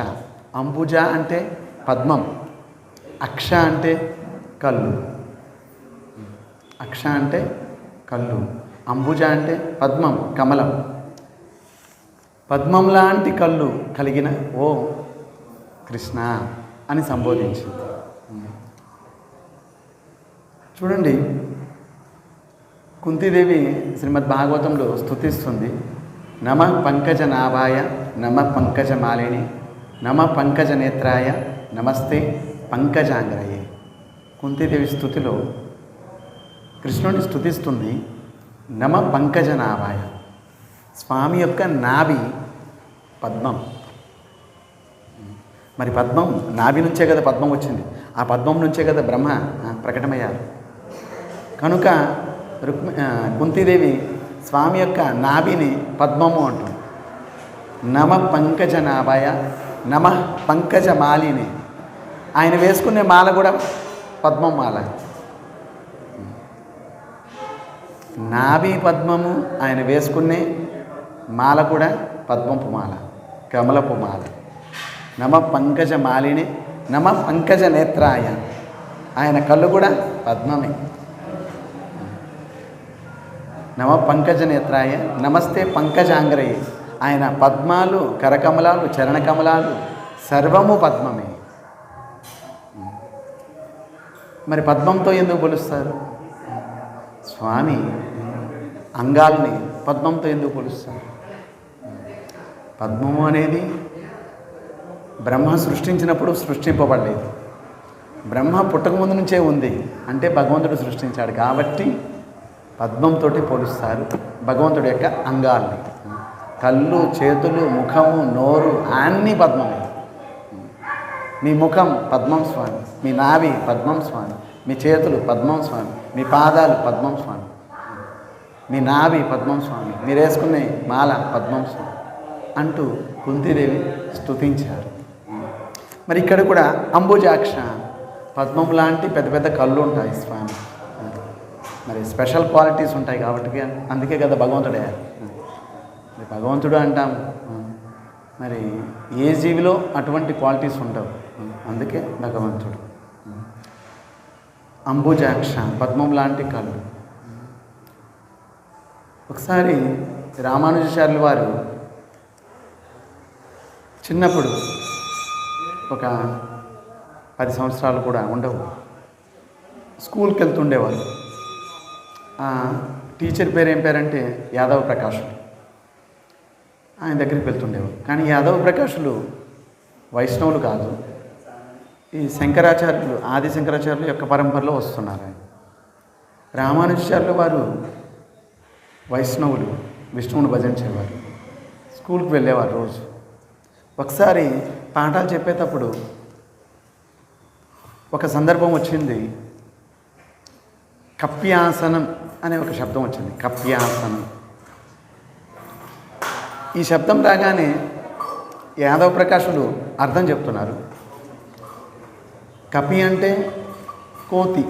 అంబుజ అంటే పద్మం, అక్ష అంటే కళ్ళు. అక్ష అంటే కళ్ళు, అంబుజ అంటే పద్మం, కమలం. పద్మం లాంటి కళ్ళు కలిగిన ఓ కృష్ణ అని సంబోధించింది. చూడండి, కుంతీదేవి శ్రీమద్ భాగవతంలో స్తుతిస్తుంది. నమ పంకజ నాభాయ, నమ పంకజ మాలిని, నమ పంకజ నేత్రాయ, నమస్తే పంకజాంగ్రయే. కుంతీదేవి స్తుతిలో కృష్ణుని స్తుతిస్తుంది. నమ పంకజ నాభాయ, స్వామి యొక్క నాభి పద్మం. మరి పద్మం నాభి నుంచే కదా పద్మం వచ్చింది, ఆ పద్మం నుంచే కదా బ్రహ్మ ప్రకటమయ్యారు. కనుక కుంతీదేవి స్వామి యొక్క నాభిని పద్మము అంటుంది. నమ పంకజ నాభాయ, నమ పంకజ మాలిని. ఆయన వేసుకునే మాల కూడా పద్మం మాల. నాభి పద్మము, ఆయన వేసుకునే మాల కూడా పద్మపు మాల, కమలపు మాల. నమ పంకజ మాలిని, నమ పంకజ నేత్రాయ. ఆయన కళ్ళు కూడా పద్మమే. నమ పంకజ నేత్రాయ, నమస్తే పంకజాంగ్రయే. ఆయన పద్మాలు, కరకమలాలు, చరణకమలాలు సర్వము పద్మమే. మరి పద్మంతో ఎందుకు పోలుస్తారు? స్వామి అంగాల్ని పద్మంతో ఎందుకు పోలుస్తారు? పద్మము అనేది బ్రహ్మ సృష్టించినప్పుడు సృష్టింపబడలేదు. బ్రహ్మ పుట్టకముందు నుంచే ఉంది, అంటే భగవంతుడు సృష్టించాడు కాబట్టి పద్మంతో పోలుస్తారు భగవంతుడి యొక్క అంగాల్ని. కళ్ళు, చేతులు, ముఖము, నోరు అన్నీ పద్మమే. మీ ముఖం పద్మం స్వామి, మీ నాభి పద్మం స్వామి, మీ చేతులు పద్మం స్వామి, మీ పాదాలు పద్మం స్వామి, మీ నాభి పద్మం స్వామి, మీరు వేసుకునే మాల పద్మం స్వామి అంటూ కుంతీదేవి స్తుతించారు. మరి ఇక్కడ కూడా అంబుజాక్ష, పద్మం లాంటి పెద్ద పెద్ద కళ్ళు ఉంటాయి స్వామి. మరి స్పెషల్ క్వాలిటీస్ ఉంటాయి కాబట్టి అందుకే కదా భగవంతుడే. మరి భగవంతుడు అంటాం, మరి ఏ జీవిలో అటువంటి క్వాలిటీస్ ఉండవు, అందుకే భగవంతుడు. అంబుజాక్ష, పద్మం లాంటి కళ్ళు. ఒకసారి రామానుజాచార్యుల వారు చిన్నప్పుడు ఒక 10 సంవత్సరాలు కూడా ఉండవు, స్కూల్కి వెళ్తుండేవారు. టీచర్ పేరు ఏం పేరంటే యాదవ ప్రకాశులు. ఆయన దగ్గరికి వెళ్తుండేవారు. కానీ యాదవ ప్రకాశులు వైష్ణవులు కాదు, ఈ శంకరాచార్యులు, ఆది శంకరాచార్యుల యొక్క పరంపరలో వస్తున్నారు. ఆయన రామానుజాచార్యుల వారు వైష్ణవులు, విష్ణువుని భజించేవారు, స్కూల్కి వెళ్ళేవారు రోజు. ఒకసారి పాఠాలు చెప్పేటప్పుడు ఒక సందర్భం వచ్చింది, కప్యాసనం అనే ఒక శబ్దం వచ్చింది. కప్యాసనం. ఈ శబ్దం రాగానే యాదవ ప్రకాశులు అర్థం చెప్తున్నారు. కపి అంటే కోతి,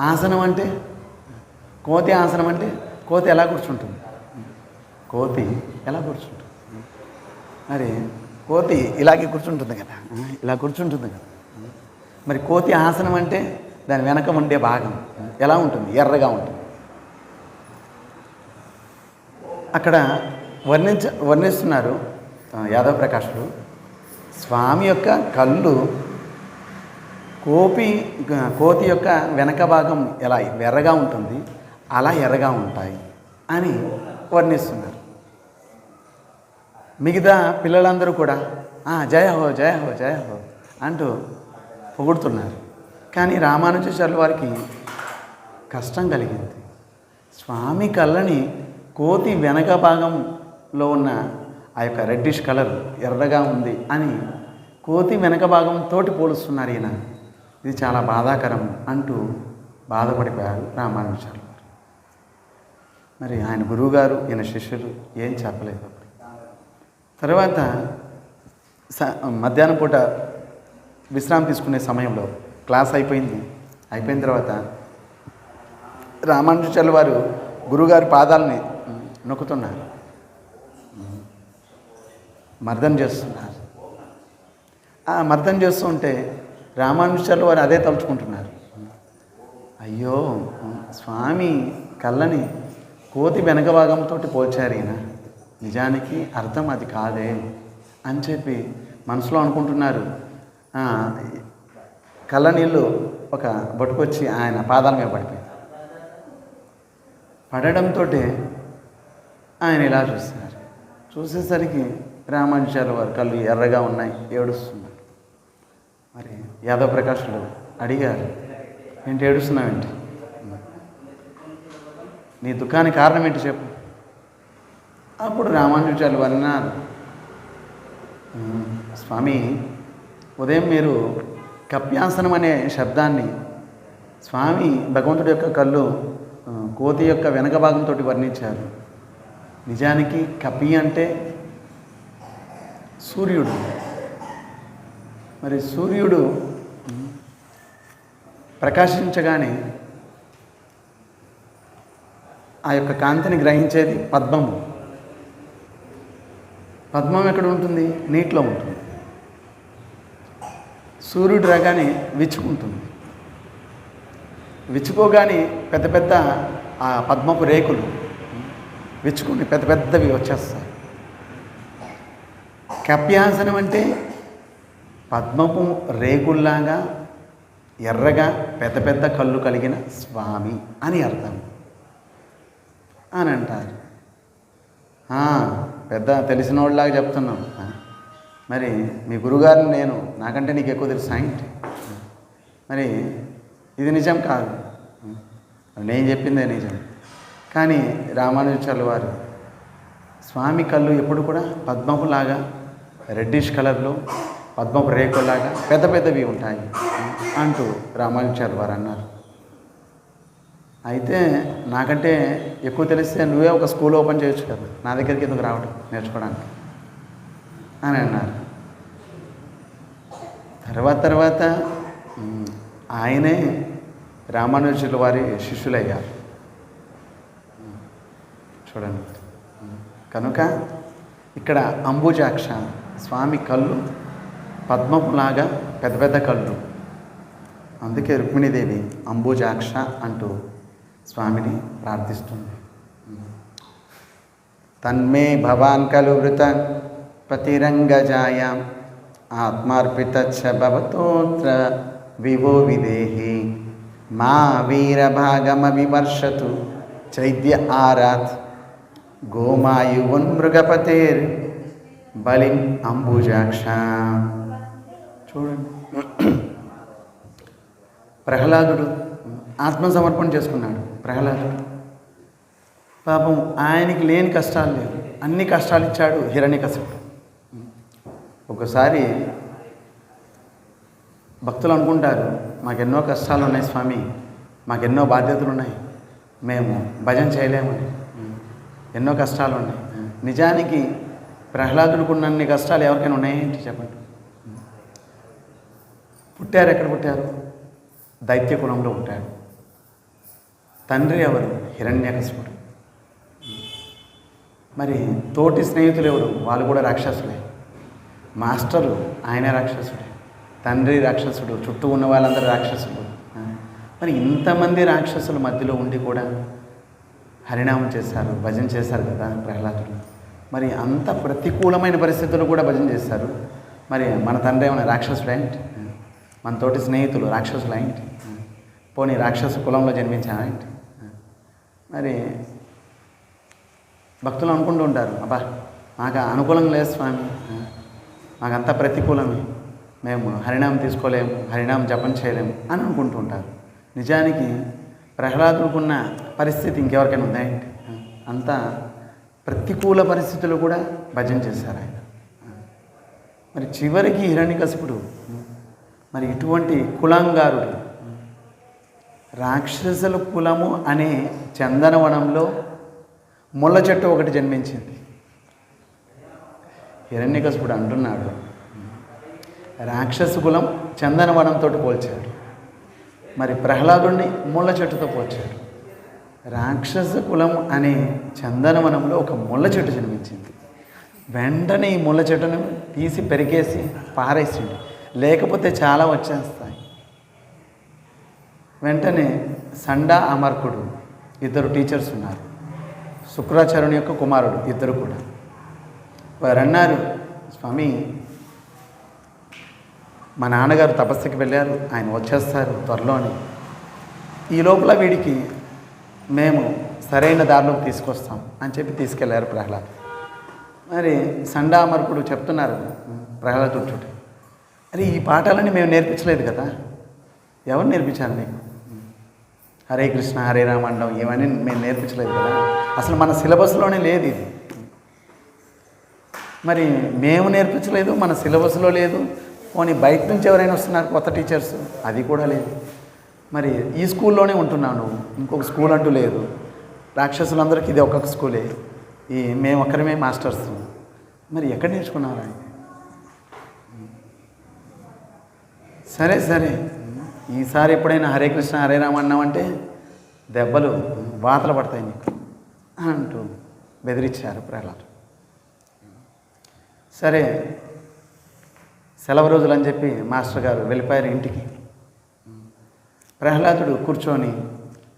ఆసనం అంటే కోతి, ఆసనం అంటే కోతి ఎలా కూర్చుంటుంది, కోతి ఎలా కూర్చుంటుంది. మరి కోతి ఇలాగే కూర్చుంటుంది కదా, ఇలా కూర్చుంటుంది కదా. మరి కోతి ఆసనం అంటే దాని వెనక ఉండే భాగం ఎలా ఉంటుంది, ఎర్రగా ఉంటుంది. అక్కడ వర్ణిస్తున్నారు యాదవ ప్రకాశులు, స్వామి యొక్క కళ్ళు కోతి యొక్క వెనక భాగం ఎలా ఎర్రగా ఉంటుంది అలా ఎర్రగా ఉంటాయి అని వర్ణిస్తున్నారు. మిగతా పిల్లలందరూ కూడా జయ హో జయ హో జయ హో అంటూ పొగుడుతున్నారు. కానీ రామానుజాచార్యుల వారికి కష్టం కలిగింది. స్వామి కళ్ళని కోతి వెనక భాగంలో ఉన్న ఆ యొక్క రెడ్డిష్ కలర్ ఎర్రగా ఉంది అని కోతి వెనక భాగంతో పోలుస్తున్నారు ఈయన, ఇది చాలా బాధాకరం అంటూ బాధపడిపోయారు రామానుజాచార్యులు వారు. మరి ఆయన గురువుగారు, ఈయన శిష్యులు ఏం చెప్పలేదు. తర్వాత మధ్యాహ్నం పూట విశ్రాంతి తీసుకునే సమయంలో క్లాస్ అయిపోయిన తర్వాత రామానుజాచార్యుల వారు గురువుగారి పాదాలని నొక్కుతున్నారు, మర్దన చేస్తున్నారు. మర్దన చేస్తుంటే రామానుజాచార్యుల వారు అదే తలుచుకుంటున్నారు, అయ్యో స్వామి కళ్ళని కోతి వెనక భాగంతో పోల్చారు ఈయన, నిజానికి అర్థం అది కాదే అని చెప్పి మనసులో అనుకుంటున్నారు. కళ్ళ నీళ్ళు ఒక బొట్టుకొచ్చి ఆయన పాదాల మీద పడిపోయింది. పడడంతో ఆయన ఇలా చూస్తున్నారు. చూసేసరికి రామానుజాచార్యుల వారి కళ్ళు ఎర్రగా ఉన్నాయి, ఏడుస్తున్నారు. మరి యాదవ ప్రకాశులు అడిగారు, ఏంటి ఏడుస్తున్నావేంటి, నీ దుఃఖానికి కారణం ఏంటి చెప్పు. అప్పుడు రామానుజాచార్యులు వారు అన్నారు, స్వామి ఉదయం మీరు కప్యాసనం అనే శబ్దాన్ని స్వామి భగవంతుడి యొక్క కళ్ళు కోతి యొక్క వెనక భాగంతో వర్ణించారు. నిజానికి కపి అంటే సూర్యుడు. మరి సూర్యుడు ప్రకాశించగానే ఆ యొక్క కాంతిని గ్రహించేది పద్మము. పద్మం ఎక్కడ ఉంటుంది, నీటిలో ఉంటుంది. సూర్యుడు రాగానే విచ్చుకుంటుంది, విచ్చుకోగానే పెద్ద పెద్ద ఆ పద్మపు రేకులు విచ్చుకుని పెద్ద పెద్దవి వచ్చేస్తాయి. కప్యాసనం అంటే పద్మపు రేకుల్లాగా ఎర్రగా పెద్ద పెద్ద కళ్ళు కలిగిన స్వామి అని అర్థం అని అంటారు. పెద్ద తెలిసిన వాళ్ళలాగా చెప్తున్నాం. మరి మీ గురుగారిని నాకంటే నీకు ఎక్కువ తెలుసా ఏంటి? మరి ఇది నిజం కాదు, నేను చెప్పిందే నిజం. కానీ రామానుజాచార్యుల వారు స్వామి కళ్ళు ఎప్పుడు కూడా పద్మపులాగా రెడ్డిష్ కలర్లో పద్మపు రేకులాగా పెద్ద పెద్దవి ఉంటాయి అంటూ రామానుజాచార్యుల వారు అన్నారు. అయితే నాకంటే ఎక్కువ తెలిస్తే నువ్వే ఒక స్కూల్ ఓపెన్ చేయొచ్చు కదా, నా దగ్గరికి ఎందుకు రావడం నేర్చుకోవడానికి అని అన్నారు. తర్వాత ఆయనే రామానుజుల వారి శిష్యులయ్యారు. చూడండి, కనుక ఇక్కడ అంబుజాక్ష స్వామి కళ్ళు పద్మపులాగా పెద్ద పెద్ద కళ్ళు, అందుకే రుక్మిణీదేవి అంబుజాక్ష అంటూ స్వామిని ప్రార్థిస్తుంది. తన్మే భవాన్ ఖలు వృత ప్రతిరంగజాయాం ఆత్మార్పితచ్చ భవతోత్ర వివో విదేహి మా వీరభాగమ విమర్శతు చైద్య ఆరాత్ గోమాయువున్మృగపతేర్ బలిం అంబుజాక్ష. చూడండి, ప్రహ్లాదుడు ఆత్మసమర్పణ చేసుకున్నాడు. ప్రహ్లాదుడు పాపం ఆయనకి లేని కష్టాలు లేవు, అన్ని కష్టాలు ఇచ్చాడు హిరణ్యకశిపుడు. ఒకసారి భక్తులు అనుకుంటారు, మాకెన్నో కష్టాలు ఉన్నాయి స్వామి, మాకెన్నో బాధ్యతలు ఉన్నాయి, మేము భజన చేయలేమని. ఎన్నో కష్టాలు ఉన్నాయి. నిజానికి ప్రహ్లాదుడికి ఉన్నన్ని కష్టాలు ఎవరికైనా ఉన్నాయేంటి చెప్పండి? పుట్టారు, ఎక్కడ పుట్టారు? దైత్య కులంలో పుట్టాడు. తండ్రి ఎవరు? హిరణ్యకశిపుడు. మరి తోటి స్నేహితులు ఎవరు? వాళ్ళు కూడా రాక్షసులే. మాస్టరు ఆయనే రాక్షసుడే, తండ్రి రాక్షసుడు, చుట్టూ ఉన్న వాళ్ళందరూ రాక్షసుడు. మరి ఇంతమంది రాక్షసుల మధ్యలో ఉండి కూడా హరినామం చేశారు, భజన చేశారు కదా ప్రహ్లాదుడు. మరి అంత ప్రతికూలమైన పరిస్థితులు కూడా భజన చేశారు. మరి మన తండ్రి ఏమైనా రాక్షసుడు ఏంటి? మన తోటి స్నేహితులు రాక్షసులు ఏంటి? పోనీ రాక్షస కులంలో జన్మించాను ఏంటి? మరి భక్తులు అనుకుంటూ ఉంటారు, అబ్బా మాకు అనుకూలం లేదు స్వామి, మాకంతా ప్రతికూలమే, మేము హరినామం తీసుకోలేము, హరినామం జపం చేయలేము అని అనుకుంటూ ఉంటారు. నిజానికి ప్రహ్లాదుకున్న పరిస్థితి ఇంకెవరికైనా ఉందాయండి? అంతా ప్రతికూల పరిస్థితులు కూడా భజన చేశారు ఆయన. మరి చివరికి హిరణ్యకశిపుడు మరి ఇటువంటి కులంగారుడు, రాక్షసుల కులము అనే చందనవనంలో ముళ్ళ చెట్టు ఒకటి జన్మించింది. హిరణ్యకశిపుడు అంటున్నాడు, రాక్షస కులం చందనవనంతో పోల్చాడు, మరి ప్రహ్లాదుడిని ముళ్ళ చెట్టుతో పోల్చాడు. రాక్షస కులం అనే చందనవనంలో ఒక ముళ్ళ చెట్టు జన్మించింది. వెంటనే ఈ ముళ్ళ చెట్టును తీసి పెరికేసి పారేసిండు, లేకపోతే చాలా వచ్చేస్తాయి. వెంటనే సండా అమర్కుడు ఇద్దరు టీచర్స్ ఉన్నారు, శుక్రాచార్యుని యొక్క కుమారుడు ఇద్దరు కూడా. వారు అన్నారు, స్వామి మా నాన్నగారు తపస్సుకి వెళ్ళారు, ఆయన వచ్చేస్తారు త్వరలోని, ఈ లోపల వీడికి మేము సరైన దారిలోకి తీసుకొస్తాం అని చెప్పి తీసుకెళ్లారు ప్రహ్లాద్. మరి సండామర్కుడు చెప్తున్నారు ప్రహ్లాదుడు చుట్టూ, అరే ఈ పాఠాలని మేము నేర్పించలేదు కదా, ఎవరు నేర్పించారు మీకు? హరే కృష్ణ హరే రామ అండం ఇవన్నీ మేము నేర్పించలేదు కదా, అసలు మన సిలబస్లోనే లేదు ఇది. మరి మేము నేర్పించలేదు, మన సిలబస్లో లేదు, పోనీ బయట నుంచి ఎవరైనా వస్తున్నారు కొత్త టీచర్స్, అది కూడా లేదు. మరి ఈ స్కూల్లోనే ఉంటున్నావు నువ్వు, ఇంకొక స్కూల్ అంటూ లేదు, రాక్షసులందరికీ ఇది ఒక్కొక్క స్కూలే, మేము ఒక్కరమే మాస్టర్స్, మరి ఎక్కడ నేర్చుకున్నారు ఆయన? సరే సరే, ఈసారి ఎప్పుడైనా హరే కృష్ణ హరే రామ అన్నామంటే దెబ్బలు వాతలు పడతాయి నీకు అంటూ బెదిరించారు ప్రహ్లాదు. సరే సెలవు రోజులు అని చెప్పి మాస్టర్ గారు వెళ్ళిపోయారు ఇంటికి. ప్రహ్లాదుడు కూర్చొని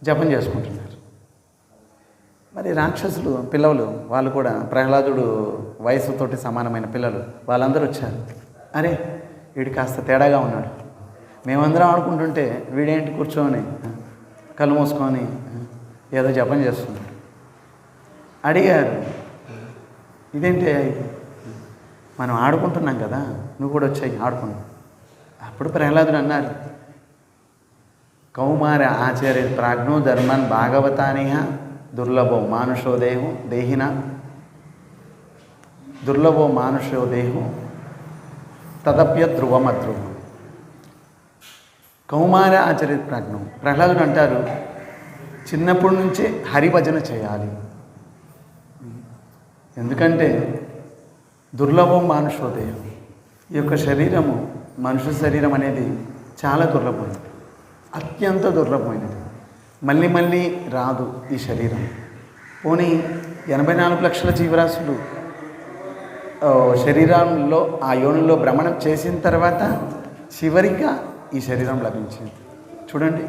జపం చేసుకుంటున్నారు. మరి రాక్షసులు పిల్లలు వాళ్ళు కూడా ప్రహ్లాదుడు వయసుతోటి సమానమైన పిల్లలు వాళ్ళందరూ వచ్చారు. అరే వీడు కాస్త తేడాగా ఉన్నాడు, మేమందరం ఆడుకుంటుంటే వీడేంటి కూర్చొని కళ్ళు మూసుకొని ఏదో జపం చేస్తున్నాడు. అడిగారు, ఇదేంటి మనం ఆడుకుంటున్నాం కదా, నువ్వు కూడా వచ్చాయి ఆడుకున్నావు. అప్పుడు ప్రహ్లాదుడు అన్నారు, కౌమార ఆచార్య ప్రాజ్ఞో ధర్మన్ భాగవతానిహ దుర్లభో మానుషో దేహో దేహిన దుర్లభో మానుషో దేహో తదప్య ధ్రువమధ్రువం. కౌమార ఆచార్య ప్రాజ్ఞం. ప్రహ్లాదుడు అంటారు, చిన్నప్పటి నుంచే హరిభజన చేయాలి. ఎందుకంటే దుర్లభం మానుషోదేహం, ఈ యొక్క శరీరము, మనుష్య శరీరం అనేది చాలా దుర్లభమైనది, అత్యంత దుర్లభమైనది. మళ్ళీ మళ్ళీ రాదు ఈ శరీరం. పోనీ 84 లక్షల జీవరాశులు శరీరంలో ఆ యోనిలో భ్రమణం చేసిన తర్వాత చివరిగా ఈ శరీరం లభించింది. చూడండి,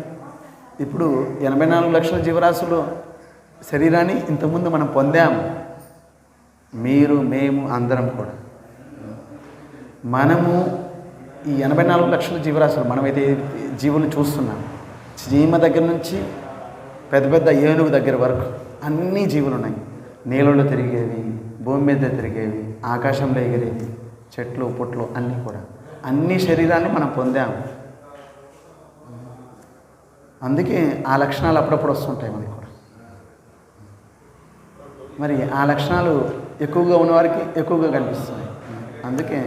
ఇప్పుడు 84 లక్షల జీవరాశులు శరీరాన్ని ఇంతకుముందు మనం పొందాము. మీరు, మేము అందరం కూడా మనము ఈ 84 లక్షల జీవరాశులు మనమైతే జీవులు చూస్తున్నాం. చీమ దగ్గర నుంచి పెద్ద పెద్ద ఏనుగు దగ్గర వరకు అన్ని జీవులు ఉన్నాయి. నీళ్ళలో తిరిగేవి, భూమి మీద తిరిగేవి, ఆకాశంలో ఎగిరేవి, చెట్లు పుట్లు అన్నీ కూడా, అన్ని శరీరాన్ని మనం పొందాము. అందుకే ఆ లక్షణాలు అప్పుడప్పుడు వస్తుంటాయి మనకి కూడా. మరి ఆ లక్షణాలు ఎక్కువగా ఉన్నవారికి ఎక్కువగా కనిపిస్తున్నాయి. అందుకే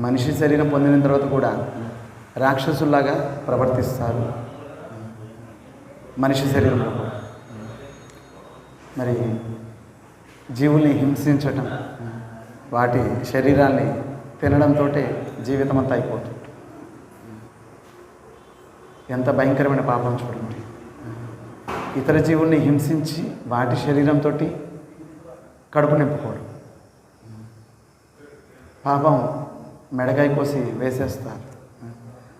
మనిషి శరీరం పొందిన తర్వాత కూడా రాక్షసుల్లాగా ప్రవర్తిస్తారు మనిషి శరీరంలో కూడా. మరి జీవుల్ని హింసించటం, వాటి శరీరాన్ని తినడంతో జీవితం అంతా అయిపోతుంది. ఎంత భయంకరమైన పాపం చూడండి. ఇతర జీవుల్ని హింసించి వాటి శరీరంతో కడుపు నింపుకోవడం. పాపం మెడకాయ కోసి వేసేస్తారు,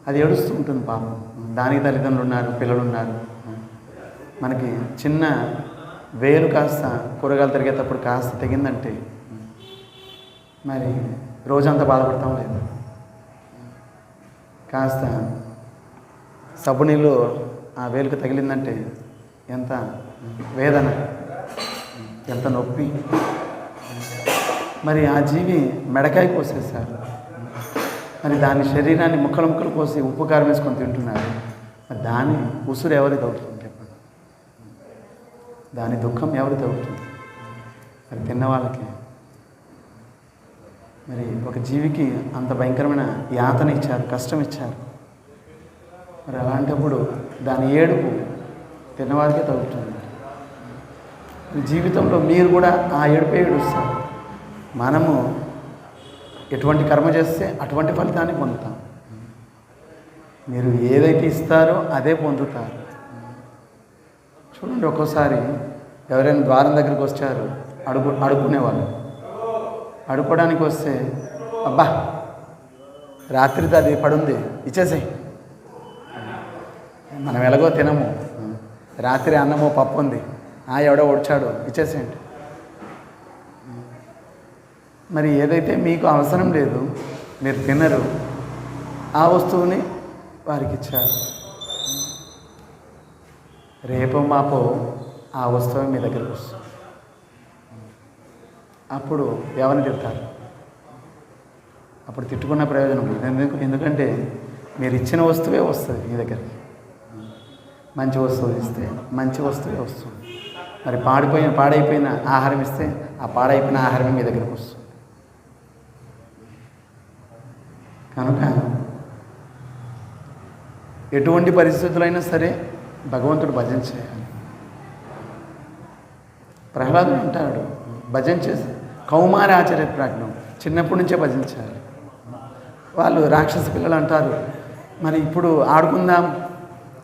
అది ఏడుస్తూ ఉంటుంది పాపం. దానికి తల్లిదండ్రులు ఉన్నారు, పిల్లలు ఉన్నారు. మనకి చిన్న వేలు కాస్త కూరగాయలు తిరిగేటప్పుడు కాస్త తెగిందంటే మరి రోజంతా బాధపడతాం లేదు. కాస్త సబ్బు నీళ్ళు ఆ వేలుకు తగిలిందంటే ఎంత వేదన, ఎంత నొప్పి. మరి ఆ జీవి మెడకాయ కోసేశారు, మరి దాని శరీరాన్ని ముక్కలు ముక్కలు కోసి ఉప్పు కారం వేసుకొని తింటున్నారు. మరి దాని ఉసురు ఎవరిది అవుతుంది చెప్పండి? దాని దుఃఖం ఎవరిది అవుతుంది? మరి తిన్నవాళ్ళకి. మరి ఒక జీవికి అంత భయంకరమైన యాతన ఇచ్చారు, కష్టం ఇచ్చారు. మరి అలాంటప్పుడు దాని ఏడుపు తిన్నవారికే తగ్గుతుంది. జీవితంలో మీరు కూడా ఆ ఏడుపే ఏడుస్తారు. మనము ఎటువంటి కర్మ చేస్తే అటువంటి ఫలితాన్ని పొందుతాం. మీరు ఏదైతే ఇస్తారో అదే పొందుతారు. చూడండి, ఒక్కోసారి ఎవరైనా ద్వారం దగ్గరికి వచ్చారు, అడుక్కునేవాళ్ళు. అడుక్కోవడానికి వస్తే, అబ్బా రాత్రిది అది పడుంది ఇచ్చేసాయి, మనం ఎలాగో తినము, రాత్రి అన్నమో పప్పు ఉంది, ఎవడో వచ్చాడు ఇచ్చేసేయండి. మరి ఏదైతే మీకు అవసరం లేదు, మీరు తినరు, ఆ వస్తువుని వారికి ఇచ్చారు. రేపో మాపో ఆ వస్తువు మీ దగ్గరికి వస్తుంది. అప్పుడు ఎవరిని తిడతారు? అప్పుడు తిట్టుకున్న ప్రయోజనం లేదు. ఎందుకంటే మీరు ఇచ్చిన వస్తువే వస్తుంది మీ దగ్గరికి. మంచి వస్తువులు ఇస్తే మంచి వస్తువే వస్తుంది. మరి పాడైపోయిన ఆహారం ఇస్తే ఆ పాడైపోయిన ఆహారమే మీ దగ్గరికి వస్తుంది. కనుక ఎటువంటి పరిస్థితులైనా సరే భగవంతుడు భజన చేయాలి. ప్రహ్లాదుడు అంటాడు, భజన చేసి కౌమార ఆచార్య ప్రాజ్ఞం, చిన్నప్పటి నుంచే భజించాలి. వాళ్ళు రాక్షస పిల్లలు అంటారు, మరి ఇప్పుడు ఆడుకుందాం,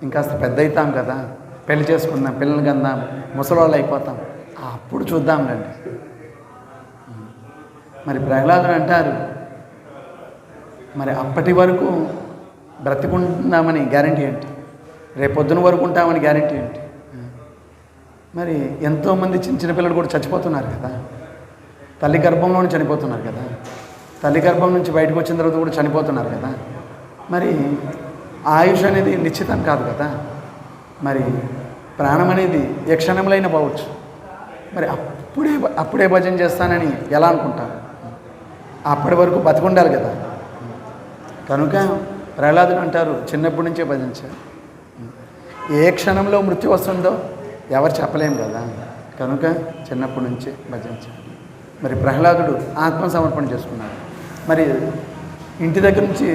ఇంకాస్త పెద్ద అవుతాం కదా, పెళ్లి చేసుకుందాం, పిల్లలు కందాం, ముసలివాళ్ళు అయిపోతాం, అప్పుడు చూద్దాం రండి. మరి ప్రహ్లాదుడు అంటారు, మరి అప్పటి వరకు బ్రతికుందామని గ్యారంటీ ఏంటి? రేపొద్దున వరకు ఉంటామని గ్యారంటీ ఏంటి? మరి ఎంతోమంది చిన్న పిల్లలు కూడా చచ్చిపోతున్నారు కదా, తల్లి గర్భంలోనే చనిపోతున్నారు కదా, తల్లి గర్భం నుంచి బయటకు వచ్చిన తర్వాత కూడా చనిపోతున్నారు కదా. మరి ఆయుష్ అనేది నిశ్చితం కాదు కదా. మరి ప్రాణం అనేది ఏ క్షణంలో అయినా పోవచ్చు. మరి అప్పుడే భజన చేస్తానని ఎలా అనుకుంటాను? అప్పటి వరకు బతికుండాలి కదా. కనుక ప్రహ్లాదుడు అంటారు, చిన్నప్పటి నుంచే భజించారు. ఏ క్షణంలో మృత్యు వస్తుందో ఎవరు చెప్పలేం కదా. కనుక చిన్నప్పటి నుంచే భజించారు. మరి ప్రహ్లాదుడు ఆత్మసమర్పణ చేసుకున్నాడు. మరి ఇంటి దగ్గర నుంచి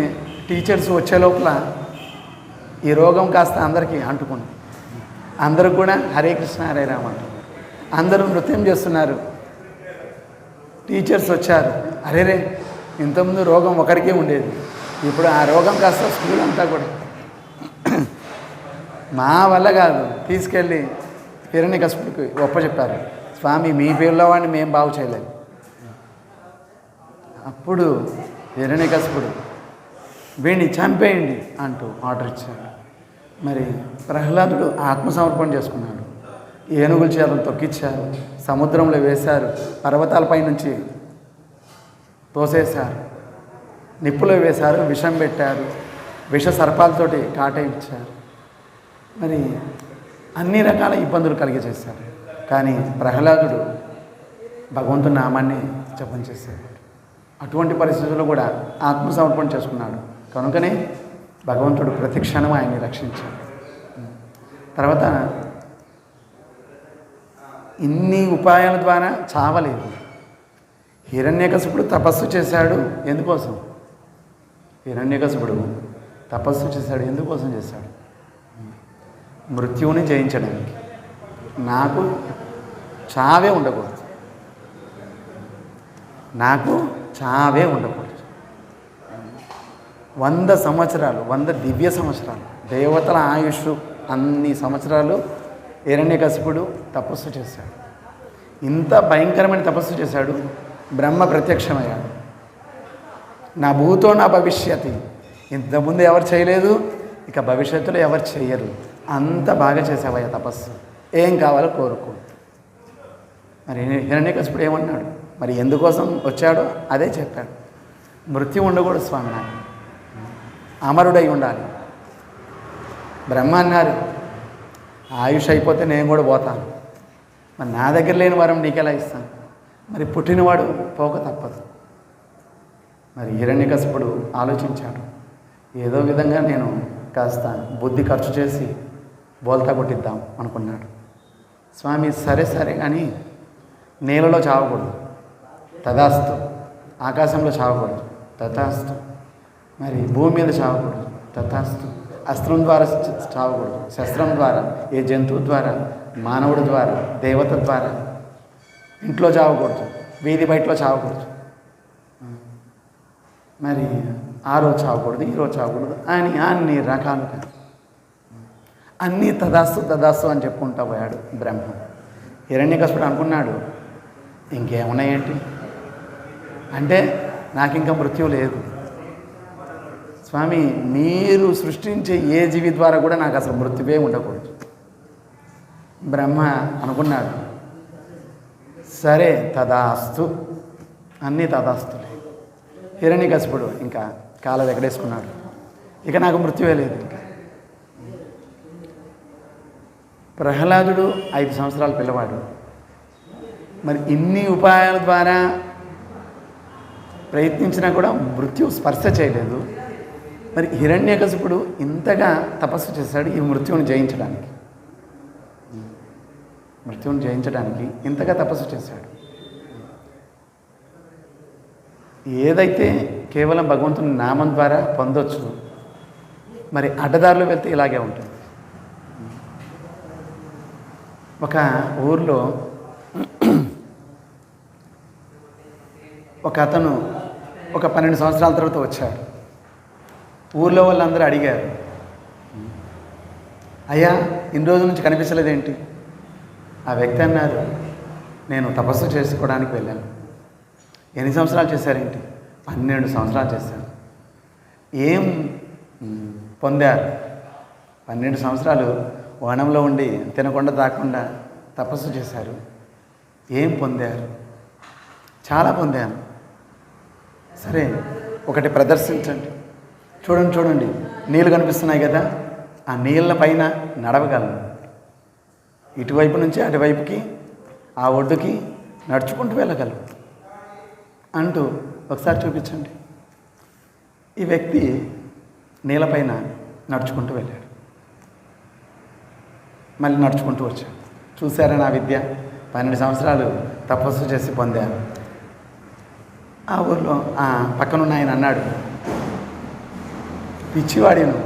టీచర్స్ వచ్చే లోపల ఈ రోగం కాస్త అందరికీ అంటుకుంది. అందరూ కూడా హరే కృష్ణ హరే రామ అంటారు. అందరూ నృత్యం చేస్తున్నారు. టీచర్స్ వచ్చారు. అరేరే, ఇంతకుముందు రోగం ఒకరికే ఉండేది, ఇప్పుడు ఆ రోగం కాస్త స్కూల్ అంతా కూడా. మా వల్ల కాదు, తీసుకెళ్ళి హిరణ్యకశిపుడికి ఒప్పచెప్పారు. స్వామి, మీ పిల్లవాడిని మేము బాగు చేయలేము. అప్పుడు హిరణ్యకశిపుడు వీడిని చంపేయండి అంటూ ఆర్డర్ ఇచ్చాడు. మరి ప్రహ్లాదుడు ఆత్మసమర్పణ చేసుకున్నాడు. ఏనుగుల చేతులు తొక్కిచ్చారు, సముద్రంలో వేశారు, పర్వతాలపై నుంచి తోసేశారు, నిప్పులో వేశారు, విషం పెట్టారు, విష సర్పాలతోటి కాటేయించారు. మరి అన్ని రకాల ఇబ్బందులు కలిగజేశారు. కానీ ప్రహ్లాదుడు భగవంతుని నామాన్ని జపం చేశాడు. అటువంటి పరిస్థితుల్లో కూడా ఆత్మసమర్పణ చేసుకున్నాడు. కనుకనే భగవంతుడు ప్రతి క్షణం ఆయన్ని రక్షించాడు. తర్వాత ఇన్ని ఉపాయాల ద్వారా చావలేదు. హిరణ్యకశిపుడు తపస్సు చేశాడు. ఎందుకోసం? హిరణ్యకశిపుడు తపస్సు చేశాడు. ఎందుకోసం చేశాడు? మృత్యువుని జయించడానికి. నాకు చావే ఉండకూడదు, నాకు చావే ఉండకూడదు. 100 సంవత్సరాలు, 100 దివ్య సంవత్సరాలు, దేవతల ఆయుష్ అన్ని సంవత్సరాలు హిరణ్యకశిపుడు తపస్సు చేశాడు. ఇంత భయంకరమైన తపస్సు చేశాడు. బ్రహ్మ ప్రత్యక్షమయ్యాడు. నా భూతో నా భవిష్యతి, ఇంతకుముందు ఎవరు చేయలేదు, ఇక భవిష్యత్తులో ఎవరు చేయరు. అంత బాగా చేసావయ్యా తపస్సు, ఏం కావాలో కోరుకో. మరి హిరణ్యకశిపుడు ఏమన్నాడు? మరి ఎందుకోసం వచ్చాడో అదే చెప్పాడు. మృత్యు ఉండకూడదు స్వామి, నాకు అమరుడై ఉండాలి. బ్రహ్మ అన్నారు, ఆయుష్ అయిపోతే నేను కూడా పోతాను. మరి నా దగ్గర లేని వరం నీకెలా ఇస్తాను? మరి పుట్టినవాడు పోక తప్పదు. మరి హిరణ్యకశిపుడు ఆలోచించాడు. ఏదో విధంగా నేను కాస్త బుద్ధి ఖర్చు చేసి బోల్తా కొట్టిద్దాం అనుకున్నాడు. స్వామి, సరే సరే కానీ నేలలో చావకూడదు, తదాస్తు. ఆకాశంలో చావకూడదు, తథాస్తు. మరి భూమి మీద చావకూడదు, తథాస్తు. అస్త్రం ద్వారా చావకూడదు, శస్త్రం ద్వారా, ఏ జంతువు ద్వారా, మానవుడి ద్వారా, దేవత ద్వారా. ఇంట్లో చావకూడదు, వీధి బయటలో చావకూడదు. మరి ఆ రోజు చావకూడదు, ఈ రోజు చావకూడదు అని అన్ని రకాలుగా అన్నీ తదాస్తు తదాస్తు అని చెప్పుకుంటా పోయాడు బ్రహ్మ. హిరణ్యకశిపుడు అనుకున్నాడు, ఇంకేమున్నాయేంటి అంటే నాకు ఇంకా మృత్యు లేదు స్వామి, మీరు సృష్టించే ఏ జీవి ద్వారా కూడా నాకు అసలు మృత్యువే ఉండకూడదు. బ్రహ్మ అనుకున్నాడు, సరే తదాస్తు, అన్నీ తదాస్తులే. హిరణ్యకశిపుడు ఇంకా కాళ్ళ ఎగడేసుకున్నాడు. ఇక నాకు మృత్యువే లేదు. ఇంకా ప్రహ్లాదుడు 5 సంవత్సరాల పిల్లవాడు. మరి ఇన్ని ఉపాయాల ద్వారా ప్రయత్నించినా కూడా మృత్యు స్పర్శ చేయలేదు. మరి హిరణ్యకశిపుడు ఇంతగా తపస్సు చేశాడు ఈ మృత్యువుని జయించడానికి. మృత్యువుని జయించడానికి ఇంతగా తపస్సు చేశాడు. ఏదైతే కేవలం భగవంతుని నామం ద్వారా పొందొచ్చు, మరి అడ్డదారిలో వెళ్తే ఇలాగే ఉంటుంది. ఒక ఊర్లో ఒక అతను ఒక 12 సంవత్సరాల తర్వాత వచ్చాడు. ఊర్లో వాళ్ళందరూ అడిగారు, అయ్యా ఇన్ని రోజుల నుంచి కనిపించలేదేంటి? ఆ వ్యక్తి అన్నారు, నేను తపస్సు చేసుకోవడానికి వెళ్ళాను. ఎన్ని సంవత్సరాలు చేశారేంటి? 12 సంవత్సరాలు చేశాను. ఏం పొందారు? 12 సంవత్సరాలు వనంలో ఉండి తినకుండా తాకుండా తపస్సు చేశారు. ఏం పొందారు? చాలా పొందాను. సరే ఒకటి ప్రదర్శించండి, చూడండి నీళ్ళు కనిపిస్తున్నాయి కదా, ఆ నీళ్ళ పైన నడవగలను. ఇటువైపు నుంచి అటువైపుకి ఆ ఒడ్డుకి నడుచుకుంటూ వెళ్ళగలను అంటూ ఒకసారి చూపించండి. ఈ వ్యక్తి నీళ్ళపైన నడుచుకుంటూ వెళ్ళాడు. మళ్ళీ నడుచుకుంటూ వచ్చాడు. చూశారా నా విద్య, 12 సంవత్సరాలు తపస్సు చేసి పొందాను. ఆ ఊర్లో పక్కనున్న ఆయన అన్నాడు, పిచ్చివాడిను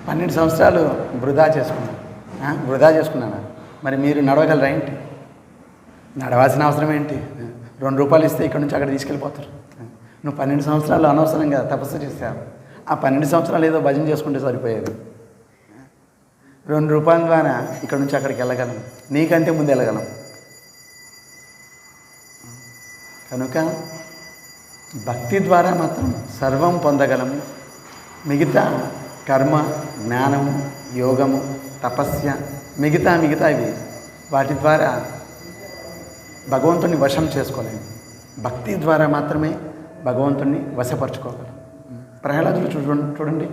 12 సంవత్సరాలు వృధా చేసుకున్నాను. మరి మీరు నడవగలరా ఏంటి? నడవాల్సిన అవసరం ఏంటి? 2 రూపాయలు ఇస్తే ఇక్కడ నుంచి అక్కడ తీసుకెళ్ళిపోతారు. నువ్వు 12 సంవత్సరాలు అనవసరంగా తపస్సు చేశావు. ఆ 12 సంవత్సరాలు ఏదో భజన చేసుకుంటే సరిపోయేది. 2 రూపాయల ద్వారా ఇక్కడ నుంచి అక్కడికి వెళ్ళగలం, నీకంటే ముందు వెళ్ళగలం. కనుక భక్తి ద్వారా మాత్రం సర్వం పొందగలము. మిగతా కర్మ, జ్ఞానము, యోగము, తపస్య మిగతావి వాటి ద్వారా భగవంతుని వశం చేసుకోలేము. భక్తి ద్వారా మాత్రమే భగవంతుణ్ణి వశపరచుకోగలం. ప్రహ్లాదుడు చూడండి,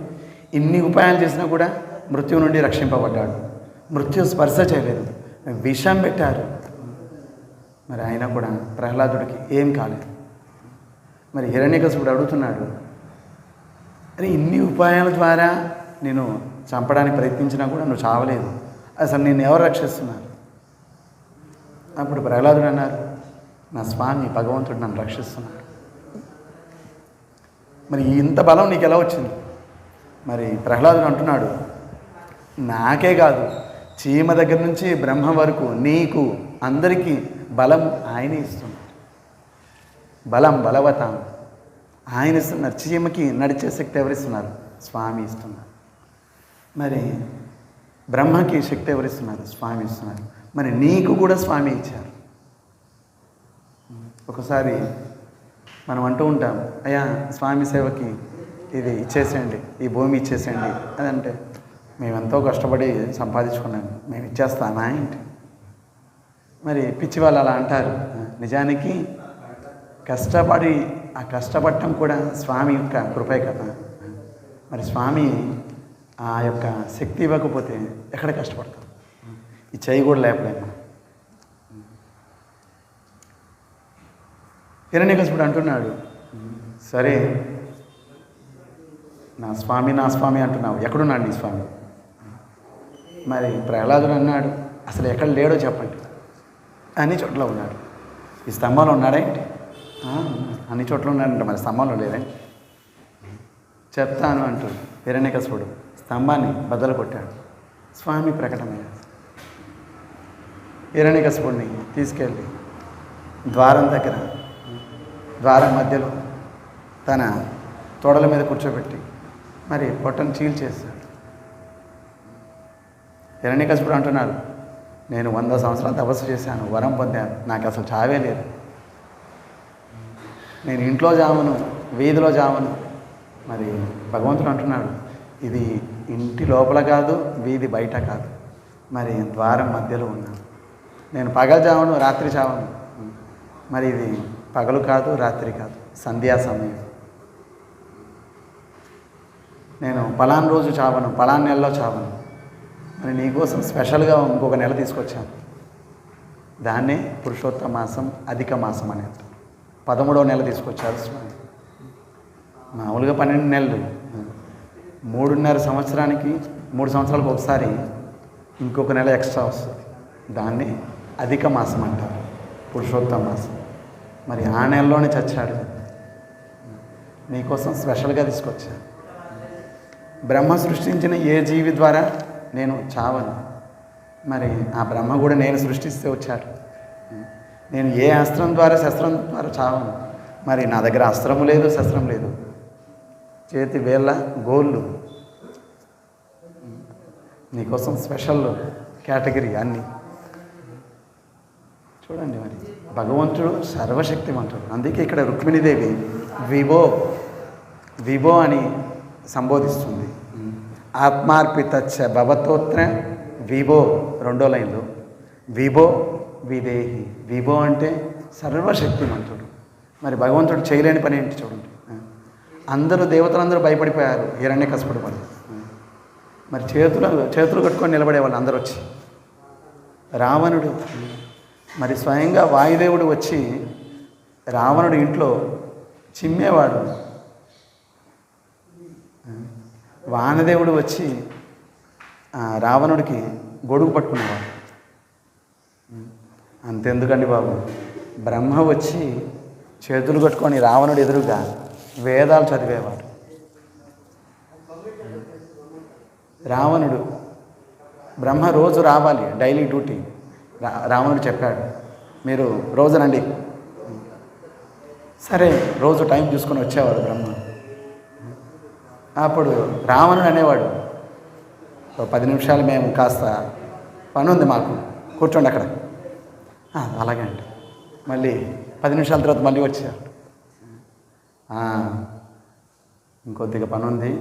ఇన్ని ఉపాయాలు చేసినా కూడా మృత్యు నుండి రక్షింపబడ్డాడు. మృత్యు స్పర్శ చేయలేదు, విషం పెట్టారు. మరి ఆయన కూడా ప్రహ్లాదుడికి ఏం కాలేదు. మరి హిరణ్యకశిపుడు అడుగుతున్నాడు, అరే ఇన్ని ఉపాయాల ద్వారా నేను చంపడానికి ప్రయత్నించినా కూడా నువ్వు చావలేదు, అసలు నేను ఎవరు రక్షిస్తున్నారు? అప్పుడు ప్రహ్లాదుడు అన్నారు, నా స్వామి భగవంతుడు నన్ను రక్షిస్తున్నాడు. మరి ఇంత బలం నీకు ఎలా వచ్చింది? మరి ప్రహ్లాదుడు అంటున్నాడు, నాకే కాదు, చీమ దగ్గర నుంచి బ్రహ్మ వరకు నీకు అందరికీ బలం ఆయనే ఇస్తున్నాడు. బలవతాం ఆయన ఇస్తున్నారు. చీమకి నడిచే శక్తి ఎవరిస్తున్నారు? స్వామి ఇస్తున్నారు. మరి బ్రహ్మకి శక్తి ఎవరిస్తున్నారు? స్వామి ఇస్తున్నారు. మరి నీకు కూడా స్వామి ఇచ్చారు. ఒకసారి మనం అంటూ ఉంటాం, అయ్యా స్వామి సేవకి ఇది ఇచ్చేసేయండి, ఈ భూమి ఇచ్చేసేయండి అని. అంటే మేమెంతో కష్టపడి సంపాదించుకున్నాము, మేము ఇచ్చేస్తామా ఏంటి? మరి పిచ్చి వాళ్ళు అలా అంటారు. నిజానికి కష్టపడటం కూడా స్వామి యొక్క కృపే కదా. మరి స్వామి ఆ యొక్క శక్తి ఇవ్వకపోతే ఎక్కడ కష్టపడతాం? ఈ చేయి కూడా లేపలేము. హిరణ్యకశిపుడు అంటున్నాడు, సరే నా స్వామి అంటున్నావు, ఎక్కడున్నాడు నీ స్వామి? మరి ప్రహ్లాదుడు అన్నాడు, అసలు ఎక్కడ లేడో చెప్పండి. అన్ని చోట్ల ఉన్నాడు. ఈ స్తంభంలో ఉన్నాడా ఏంటి? అన్ని చోట్ల ఉన్నాడంట. మరి స్తంభంలో లేదండి? చెప్తాను అంటూ హిరణ్యకశిపుడు స్తంభాన్ని బద్దలు కొట్టాడు. స్వామి ప్రకటమయ్యాడు. హిరణ్యకశిపుడిని తీసుకెళ్ళి ద్వారం మధ్యలో తన తోడల మీద కూర్చోబెట్టి మరి పొట్టను చీల్చేశాడు. హిరణ్యకశిపుడు అంటున్నాడు, నేను 100 సంవత్సరాలు తపస్సు చేశాను, వరం పొందాను, నాకు అసలు చావే లేదు. నేను ఇంట్లో జావను, వీధిలో జావను. మరి భగవంతుడు అంటున్నాడు, ఇది ఇంటి లోపల కాదు, వీధి బయట కాదు, మరి ద్వారం మధ్యలో ఉన్నాను. నేను పగలు చావను, రాత్రి చావను. మరి ఇది పగలు కాదు, రాత్రి కాదు, సంధ్యా సమయం. నేను పలానా రోజు చావను, పలానా నెలలో చావను. మరి నీకోసం స్పెషల్గా ఇంకొక నెల తీసుకొచ్చాను. దాన్నే పురుషోత్తమ మాసం, అధిక మాసం అని అంటారు. 13వ నెల తీసుకొచ్చారు స్వామి. మామూలుగా 12 నెలలు, 3.5 సంవత్సరానికి 3 సంవత్సరాలకు ఒకసారి ఇంకొక నెల ఎక్స్ట్రా వస్తుంది. దాన్ని అధిక మాసం అంటారు, పురుషోత్తమ మాసం. మరి ఆ నెలలోనే చచ్చాడు. నీకోసం స్పెషల్గా తీసుకొచ్చాను. బ్రహ్మ సృష్టించిన ఏ జీవి ద్వారా నేను చావను. మరి ఆ బ్రహ్మ కూడా నేను సృష్టిస్తే వచ్చాడు. నేను ఏ శస్త్రం ద్వారా చావను. మరి నా దగ్గర అస్త్రము లేదు, శస్త్రం లేదు, చేతి వేళ్ళ గోళ్ళు. నీకోసం స్పెషల్ కేటగిరీ అన్నీ. చూడండి, మరి భగవంతుడు సర్వశక్తిమంతుడు. అందుకే ఇక్కడ రుక్మిణీదేవి విభో అని సంబోధిస్తుంది. ఆత్మార్పితచ్చ భవతోత్ర విభో 2వ లైన్లో విభో విదేహి. విభో అంటే సర్వశక్తిమంతుడు. మరి భగవంతుడు చేయలేని పని ఏంటి చూడండి. దేవతలందరూ భయపడిపోయారు హిరణ్యకశిపుడు వల్ల. మరి చేతులు కట్టుకొని నిలబడేవాళ్ళు అందరూ వచ్చి. రావణుడు మరి స్వయంగా వాయుదేవుడు వచ్చి రావణుడు ఇంట్లో చిమ్మేవాడు. వానదేవుడు వచ్చి రావణుడికి గొడుగు పట్టుకునేవాడు. అంతెందుకండి బాబు, బ్రహ్మ వచ్చి చేతులు కట్టుకొని రావణుడు ఎదురుగా వేదాలు చదివేవాడు. రావణుడు బ్రహ్మ రోజు రావాలి, డైలీ డ్యూటీ. రావణుడు చెప్పాడు, మీరు రోజు రండి. సరే, రోజు టైం చూసుకొని వచ్చేవాడు బ్రహ్మ. అప్పుడు రావణుడు అనేవాడు, 10 నిమిషాలు మేము కాస్త పని ఉంది మాకు, కూర్చోండి అక్కడ. అలాగే అండి. మళ్ళీ 10 నిమిషాల తర్వాత మళ్ళీ వచ్చాడు, ఇంకొద్దిగా పని ఉంది,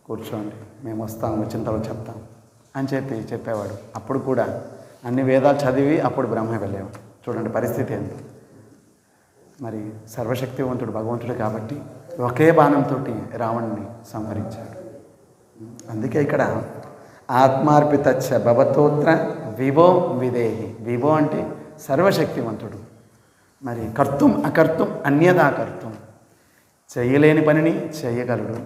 కూర్చోండి, మేము వస్తాం, వచ్చిన తర్వాత చెప్తాం అని చెప్పేవాడు. అప్పుడు కూడా అన్ని వేదాలు చదివి అప్పుడు బ్రహ్మ వెళ్ళేవాడు. చూడండి పరిస్థితి ఏంటి. మరి సర్వశక్తివంతుడు భగవంతుడు కాబట్టి ఒకే బాణంతో రావణుని సంహరించాడు. అందుకే ఇక్కడ ఆత్మార్పితచ్చ భవతోత్ర విభో విదేహి. విభో అంటే సర్వశక్తివంతుడు. మరి కర్తుం అకర్తుం అన్యదా కర్తుం. చేయలేని పనిని చేయగలడు,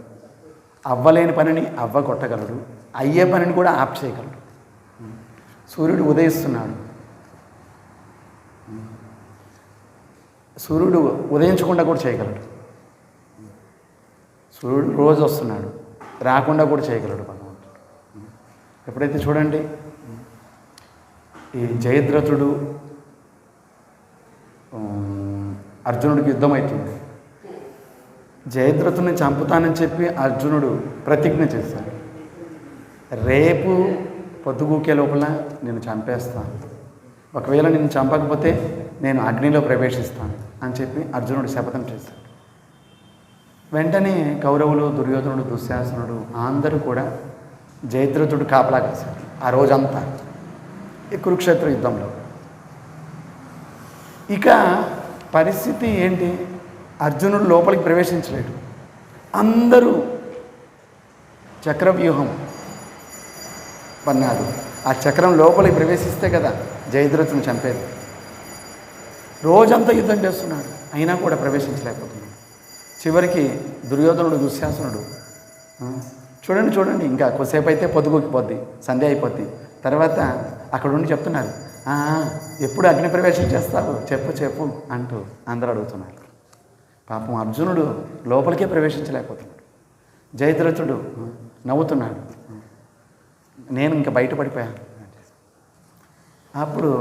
అవ్వలేని పనిని అవ్వగొట్టగలడు, అయ్యే పనిని కూడా ఆప్ చేయగలడు. సూర్యుడు ఉదయిస్తున్నాడు, సూర్యుడు ఉదయించకుండా కూడా చేయగలడు. సూర్యుడు రోజు వస్తున్నాడు, రాకుండా కూడా చేయగలడు భగవంతుడు. ఎప్పుడైతే చూడండి ఈ జయద్రథుడు అర్జునుడికి యుద్ధం అవుతుంది. జయద్రథుని చంపుతానని చెప్పి అర్జునుడు ప్రతిజ్ఞ చేశాడు, రేపు పొద్దుగూకే లోపల నేను చంపేస్తాను, ఒకవేళ నేను చంపకపోతే నేను అగ్నిలో ప్రవేశిస్తాను అని చెప్పి అర్జునుడు శపథం చేశాడు. వెంటనే కౌరవులు, దుర్యోధనుడు, దుశ్శాసనుడు అందరూ కూడా జయద్రథుడు కాపలా కాశారు ఆ రోజంతా ఈ కురుక్షేత్ర యుద్ధంలో. ఇక పరిస్థితి ఏంటి, అర్జునుడు లోపలికి ప్రవేశించలేడు. అందరూ చక్రవ్యూహం పన్నాడు. ఆ చక్రం లోపలికి ప్రవేశిస్తే కదా జయద్రథుని చంపేది. రోజంతా యుద్ధం చేస్తున్నాడు, అయినా కూడా ప్రవేశించలేకపోతున్నాడు. చివరికి దుర్యోధనుడు, దుశ్శాసనుడు చూడండి ఇంకా కొద్దిసేపు అయితే పొద్దుగూకిపోద్ది, సంధ్య అయిపోద్ది. తర్వాత అక్కడ ఉండి చెప్తున్నారు, ఎప్పుడు అగ్ని ప్రవేశం చేస్తావు, చెప్పు అంటూ అందరూ అడుగుతున్నారు. పాపం అర్జునుడు లోపలికే ప్రవేశించలేకపోతున్నాడు. జయద్రథుడు నవ్వుతున్నాడు, నేను ఇంకా బయటపడిపోయాను. అప్పుడు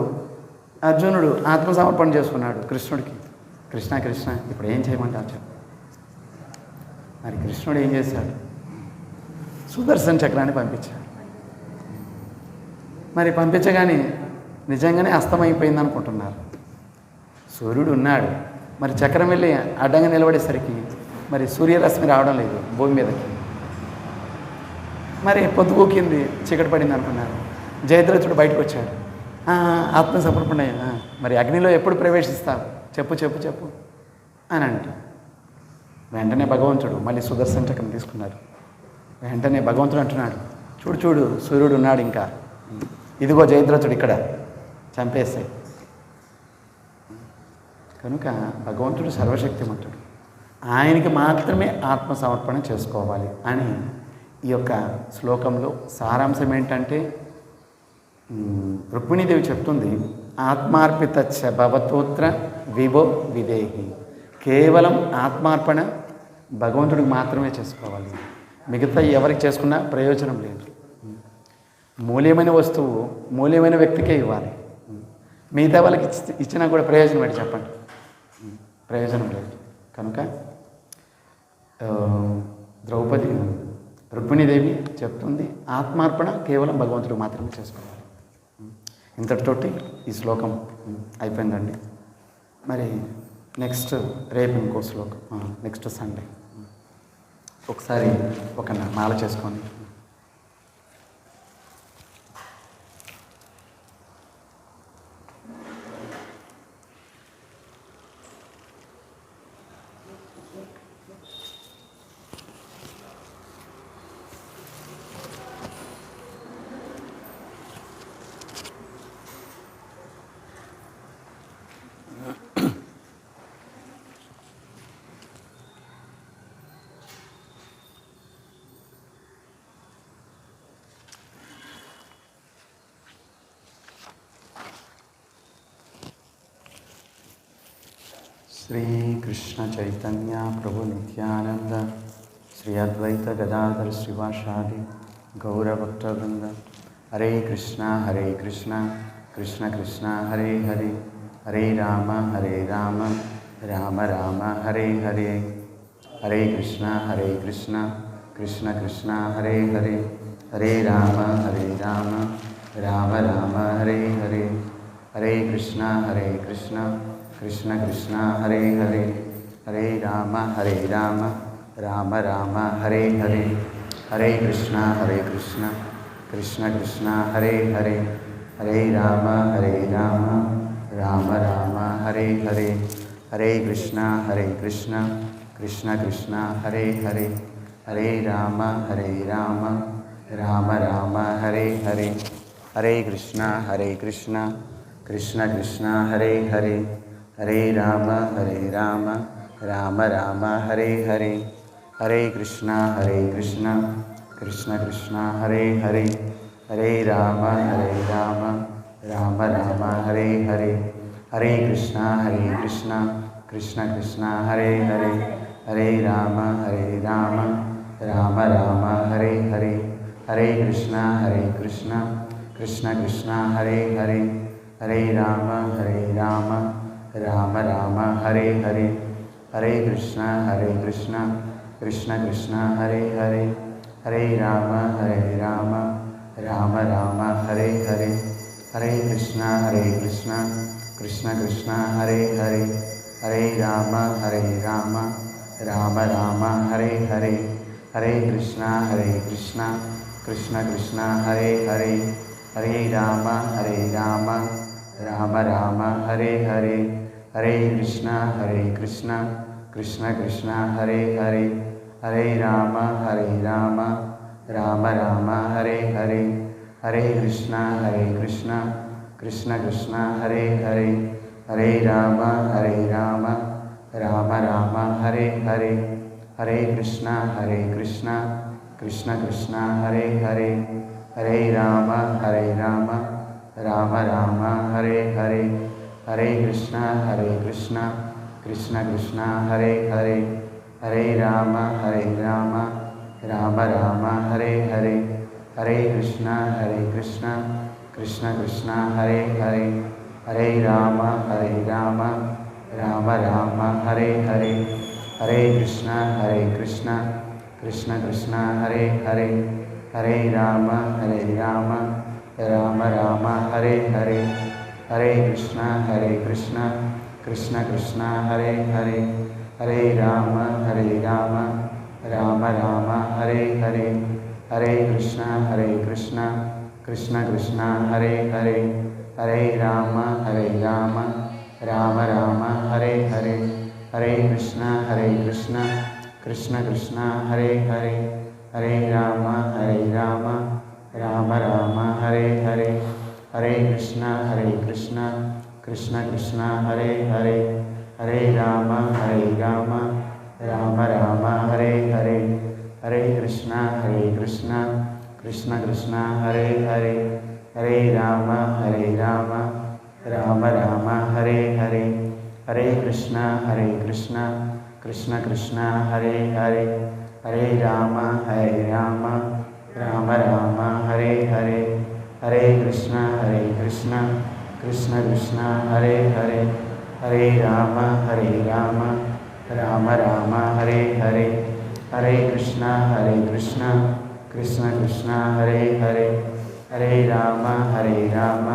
అర్జునుడు ఆత్మసమర్పణ చేసుకున్నాడు కృష్ణుడికి. కృష్ణ ఇప్పుడు ఏం చేయమంటారు చెప్పు. మరి కృష్ణుడు ఏం చేశాడు, సుదర్శన చక్రాన్ని పంపించాడు. మరి పంపించగానే నిజంగానే అస్తమైపోయింది అనుకుంటున్నారు. సూర్యుడు ఉన్నాడు, మరి చక్రం వెళ్ళి అడ్డంగా నిలబడేసరికి మరి సూర్యరశ్మి రావడం లేదు భూమి మీదకి. మరి పొద్దుగూకింది, చీకటి పడింది అనుకున్నారు. జయద్రథుడు బయటకు వచ్చాడు, ఆత్మసమర్పణ మరి అగ్నిలో ఎప్పుడు ప్రవేశిస్తావు, చెప్పు అని అంట. వెంటనే భగవంతుడు మళ్ళీ సుదర్శన చక్రం తీసుకున్నారు. వెంటనే భగవంతుడు అంటున్నాడు, చూడు సూర్యుడు ఉన్నాడు, ఇంకా ఇదిగో జయద్రథుడు ఇక్కడ, చంపేస్తాయి. కనుక భగవంతుడు సర్వశక్తిమంతుడు, ఆయనకి మాత్రమే ఆత్మసమర్పణ చేసుకోవాలి అని ఈ యొక్క శ్లోకంలో సారాంశం ఏంటంటే, రుక్మిణీదేవి చెప్తుంది, ఆత్మార్పితచ్చ భవతోత్ర విభో విదేహి. కేవలం ఆత్మార్పణ భగవంతుడికి మాత్రమే చేసుకోవాలి, మిగతా ఎవరికి చేసుకున్నా ప్రయోజనం లేదు. మూల్యమైన వస్తువు మూల్యమైన వ్యక్తికే ఇవ్వాలి, మిగతా వాళ్ళకి ఇచ్చినా కూడా ప్రయోజనం ఏంటి చెప్పండి, ప్రయోజనం లేదు. కనుక ద్రౌపది రుక్మిణీదేవి చెప్తుంది, ఆత్మార్పణ కేవలం భగవంతుడు మాత్రమే చేసుకోవాలి. ఇంతటితోటి ఈ శ్లోకం అయిపోయిందండి. మరి నెక్స్ట్ రేపు ఇంకో శ్లోకం, నెక్స్ట్ సండే ఒకసారి ఒక మాల చేసుకొని श्री कृष्ण चैतन्य प्रभु नित्यानंद श्री अद्वैत गदाधर श्रीवासादि गौरभक्तवृंद हरे कृष्णा कृष्ण कृष्ण हरे हरे हरे राम राम राम हरे हरे हरे कृष्णा कृष्ण कृष्ण हरे हरे हरे राम राम राम हरे हरे हरे कृष्णा कृष्ण कृष्ण हरे हरे हरे राम राम राम हरे हरे हरे कृष्णा कृष्ण कृष्ण हरे हरे हरे राम राम राम हरे हरे हरे कृष्णा कृष्ण कृष्ण हरे हरे हरे राम राम राम हरे हरे हरे कृष्णा कृष्ण कृष्ण हरे हरे हरे राम राम राम हरे हरे हरे कृष्णा कृष्ण कृष्ण हरे हरे हरे राम राम राम हरे हरे हरे कृष्णा कृष्ण हरे हरे हरे राम राम राम हरे हरे हरे कृष्णा कृष्ण हरे हरे हरे राम राम राम हरे हरे हरे कृष्णा कृष्ण हरे हरे हरे राम राम राम हरे हरे हरे कृष्णा कृष्ण हरे हरे हरे राम राम राम हरे हरे हरे कृष्णा कृष्ण हरे हरे हरे राम राम राम हरे हरे हरे कृष्णा कृष्ण हरे हरे हरे राम राम राम हरे हरे हरे कृष्णा कृष्ण हरे हरे हरे राम राम राम हरे हरे हरे कृष्णा कृष्ण हरे हरे हरे राम राम राम हरे हरे हरे कृष्णा कृष्ण हरे हरे हरे राम राम राम हरे हरे हरे कृष्णा कृष्ण हरे हरे हरे राम राम राम हरे हरे हरे कृष्णा कृष्ण हरे हरे हरे राम राम राम हरे हरे हरे कृष्णा कृष्ण हरे हरे हरे राम राम राम हरे हरे हरे कृष्णा कृष्ण हरे हरे हरे राम राम राम हरे हरे हरे कृष्णा कृष्ण हरे हरे हरे राम राम राम हरे हरे हरे कृष्णा कृष्ण हरे हरे हरे राम राम राम हरे हरे हरे कृष्णा कृष्ण हरे हरे हरे राम राम राम हरे हरे हरे कृष्णा कृष्ण हरे हरे हरे राम राम राम हरे हरे हरे कृष्णा कृष्ण हरे हरे हरे राम राम राम हरे हरे हरे कृष्णा कृष्ण हरे हरे हरे राम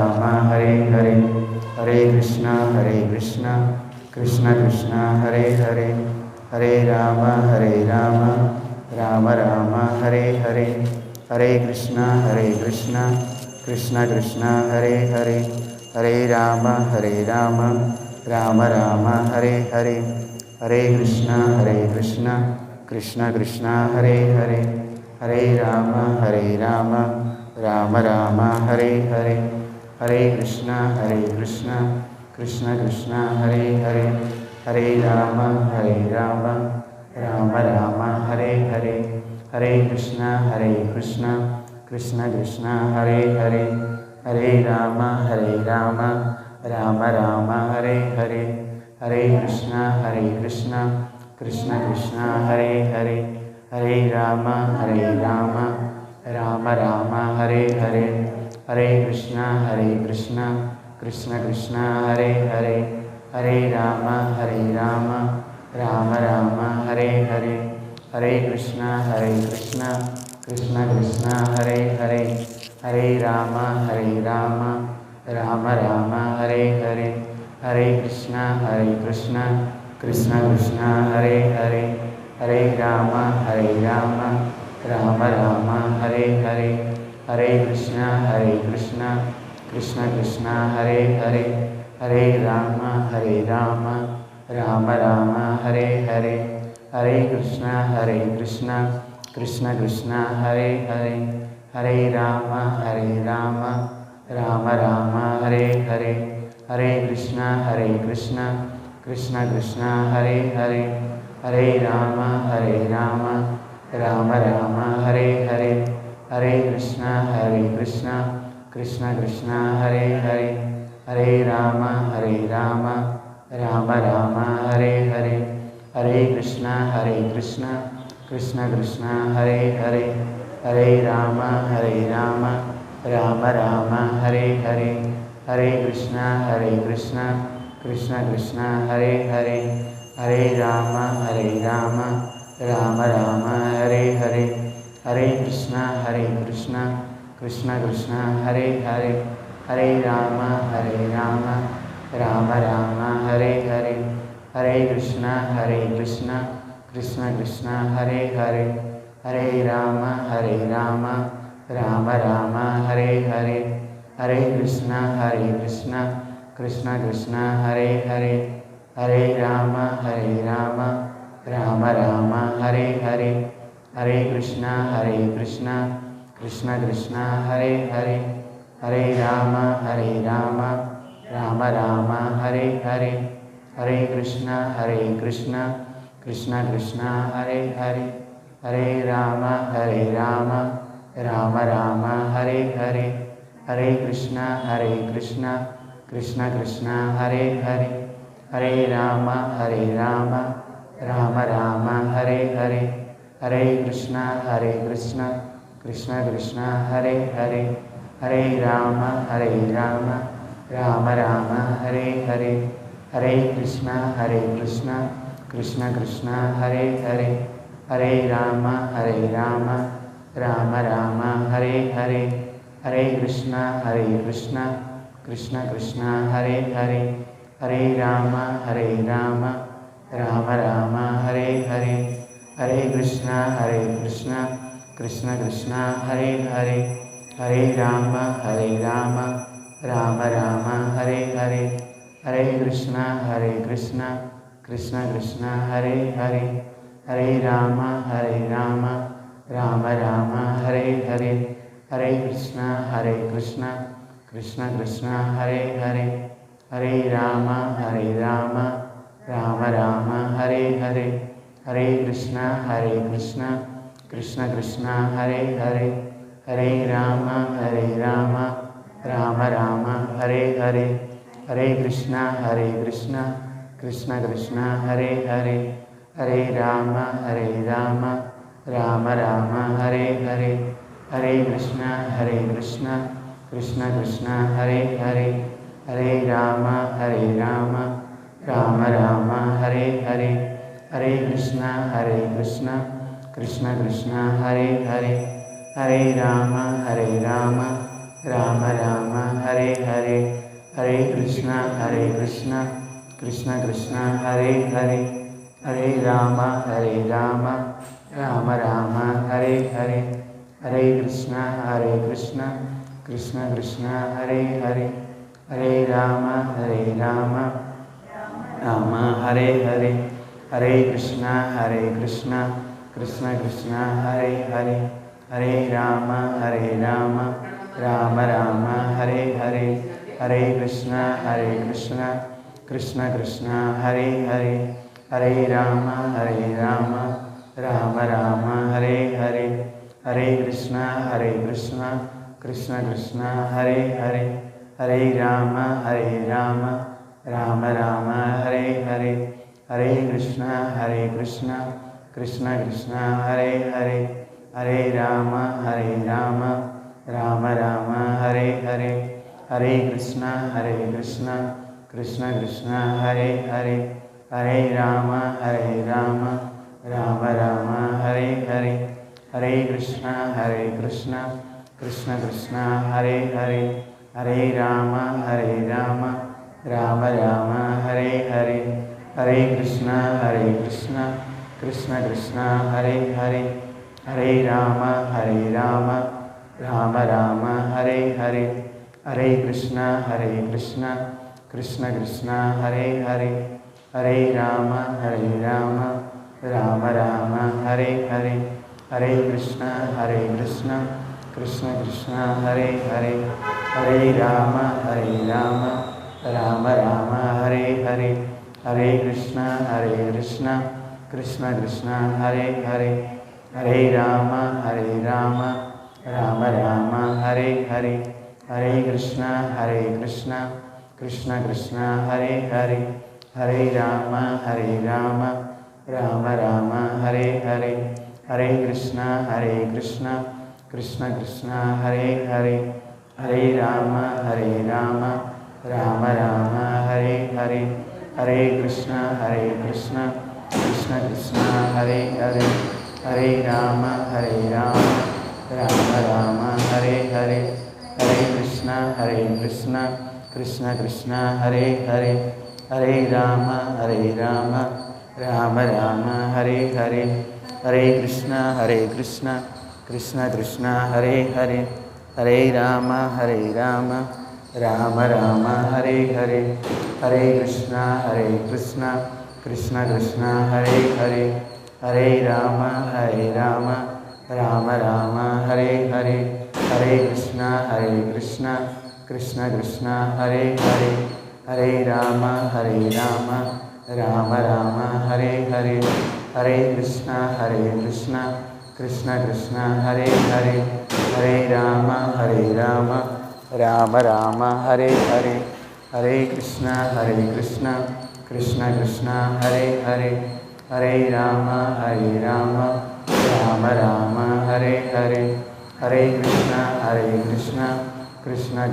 राम राम हरे हरे हरे कृष्णा कृष्ण हरे हरे हरे राम राम राम हरे हरे हरे कृष्णा कृष्ण हरे हरे हरे राम राम राम हरे हरे हरे कृष्णा कृष्ण हरे हरे हरे राम राम राम हरे हरे हरे कृष्णा कृष्ण हरे हरे हरे राम राम राम हरे हरे हरे कृष्णा कृष्ण हरे हरे हरे राम राम राम हरे हरे हरे कृष्णा कृष्ण कृष्ण हरे हरे, हरे राम राम राम हरे हरे, हरे कृष्णा कृष्ण कृष्ण हरे हरे, हरे राम राम राम हरे हरे, हरे कृष्णा कृष्ण कृष्ण हरे हरे, हरे राम राम राम हरे हरे, हरे कृष्णा कृष्ण कृष्ण हरे हरे, हरे राम राम राम हरे हरे, हरे कृष्णा कृष्ण कृष्ण हरे हरे, हरे राम राम राम हरे हरे, हरे कृष्णा कृष्ण कृष्ण हरे हरे, हरे राम राम राम हरे हरे, हरे कृष्णा कृष्ण कृष्ण हरे हरे, हरे राम राम राम हरे हरे, हरे कृष्णा कृष्ण कृष्ण हरे हरे, हरे राम राम राम हरे हरे, हरे कृष्णा कृष्ण कृष्ण हरे हरे, हरे राम राम राम हरे हरे, हरे कृष्णा कृष्ण कृष्ण हरे हरे, हरे राम राम राम हरे हरे, हरे कृष्णा कृष्ण कृष्ण हरे हरे, हरे राम राम राम हरे हरे, हरे कृष्णा कृष्ण कृष्ण हरे हरे, हरे राम राम राम हरे हरे, हरे कृष्णा कृष्ण कृष्ण हरे हरे, हरे राम राम राम हरे हरे, हरे कृष्णा कृष्ण कृष्ण हरे हरे, हरे राम राम राम हरे हरे, हरे कृष्णा कृष्ण कृष्ण हरे हरे, हरे राम राम राम हरे हरे, हरे कृष्णा कृष्ण कृष्ण हरे हरे, हरे राम राम राम हरे हरे, हरे कृष्णा कृष्ण कृष्ण हरे हरे, हरे राम राम राम हरे हरे, हरे कृष्णा कृष्ण कृष्ण हरे हरे, हरे राम राम राम हरे हरे, हरे कृष्णा कृष्ण कृष्ण हरे हरे, हरे राम राम राम हरे हरे, हरे कृष्णा कृष्ण कृष्ण हरे हरे, हरे राम राम राम हरे हरे, हरे कृष्णा कृष्ण कृष्ण हरे हरे, हरे राम राम राम हरे हरे, हरे कृष्णा कृष्ण कृष्ण हरे हरे, हरे राम राम राम हरे हरे, हरे कृष्णा कृष्ण कृष्ण हरे हरे, हरे राम राम राम हरे हरे, हरे कृष्णा कृष्ण कृष्ण हरे हरे, हरे राम राम राम हरे हरे, हरे कृष्णा कृष्ण कृष्ण हरे हरे, हरे राम राम राम हरे हरे, हरे कृष्णा कृष्ण कृष्ण हरे हरे, हरे राम राम राम हरे हरे, हरे कृष्णा कृष्ण कृष्ण हरे हरे, हरे राम राम राम हरे हरे, हरे कृष्णा कृष्ण कृष्ण हरे हरे, हरे राम राम हरे हरे, हरे कृष्णा कृष्ण कृष्ण हरे हरे, हरे राम राम राम हरे हरे, हरे कृष्णा कृष्ण कृष्ण हरे हरे, हरे राम राम राम हरे हरे, हरे कृष्णा कृष्ण कृष्ण हरे हरे, हरे राम రామ రామ హరే హరే హరే కృష్ణ కృష్ణ కృష్ణ హరే హరే హరే రామ రామ రామ హరే హరే హరే కృష్ణ కృష్ణ కృష్ణ హరే హరే హరే రామ రామ రామ హరే హరే హరే కృష్ణ కృష్ణ కృష్ణ హరే హరే హరే రామ రామ రామ హరే హరే హరే కృష్ణ కృష్ణ కృష్ణ హరే హరే హరే రామ రామ రామ హరే హరే హరే కృష్ణ కృష్ణ కృష్ణ హరే హరే హరే రామ రామ రామ హరే హరే హరే కృష్ణ కృష్ణ కృష్ణ హరే హరే హరే రామ రామ హరే హరే హరే కృష్ణ కృష్ణ కృష్ణ హరే హరే హరే రామ రామ హరే హరే హరే కృష్ణ కృష్ణ కృష్ణ హరే హరే హరే రామ రామ హరే హరే హరే కృష్ణ కృష్ణ కృష్ణ హరే హరే హరే రామ రామ హరే హరే హరే కృష్ణ కృష్ణ కృష్ణ హరే హరే హరే రామ రామ హరే హరే హరే కృష్ణ కృష్ణ హరే హరే హరే రామ రామ హరే హరే హరే కృష్ణ కృష్ణ హరే హరే హరే రామ రామ హరే హరే హరే కృష్ణ కృష్ణ హరే హరే హరే రామ రామ హరే హరే హరే కృష్ణ కృష్ణ హరే హరే హరే రామ రామ హరే హరే హరే కృష్ణ కృష్ణ హరే హరే హరే రామ రామ హరే హరే హరే కృష్ణ కృష్ణ హరే హరే హరే రామ రామ హరే హరే హరే కృష్ణ కృష్ణ హరే హరే హరే రామ రామ హరే హరే హరే కృష్ణ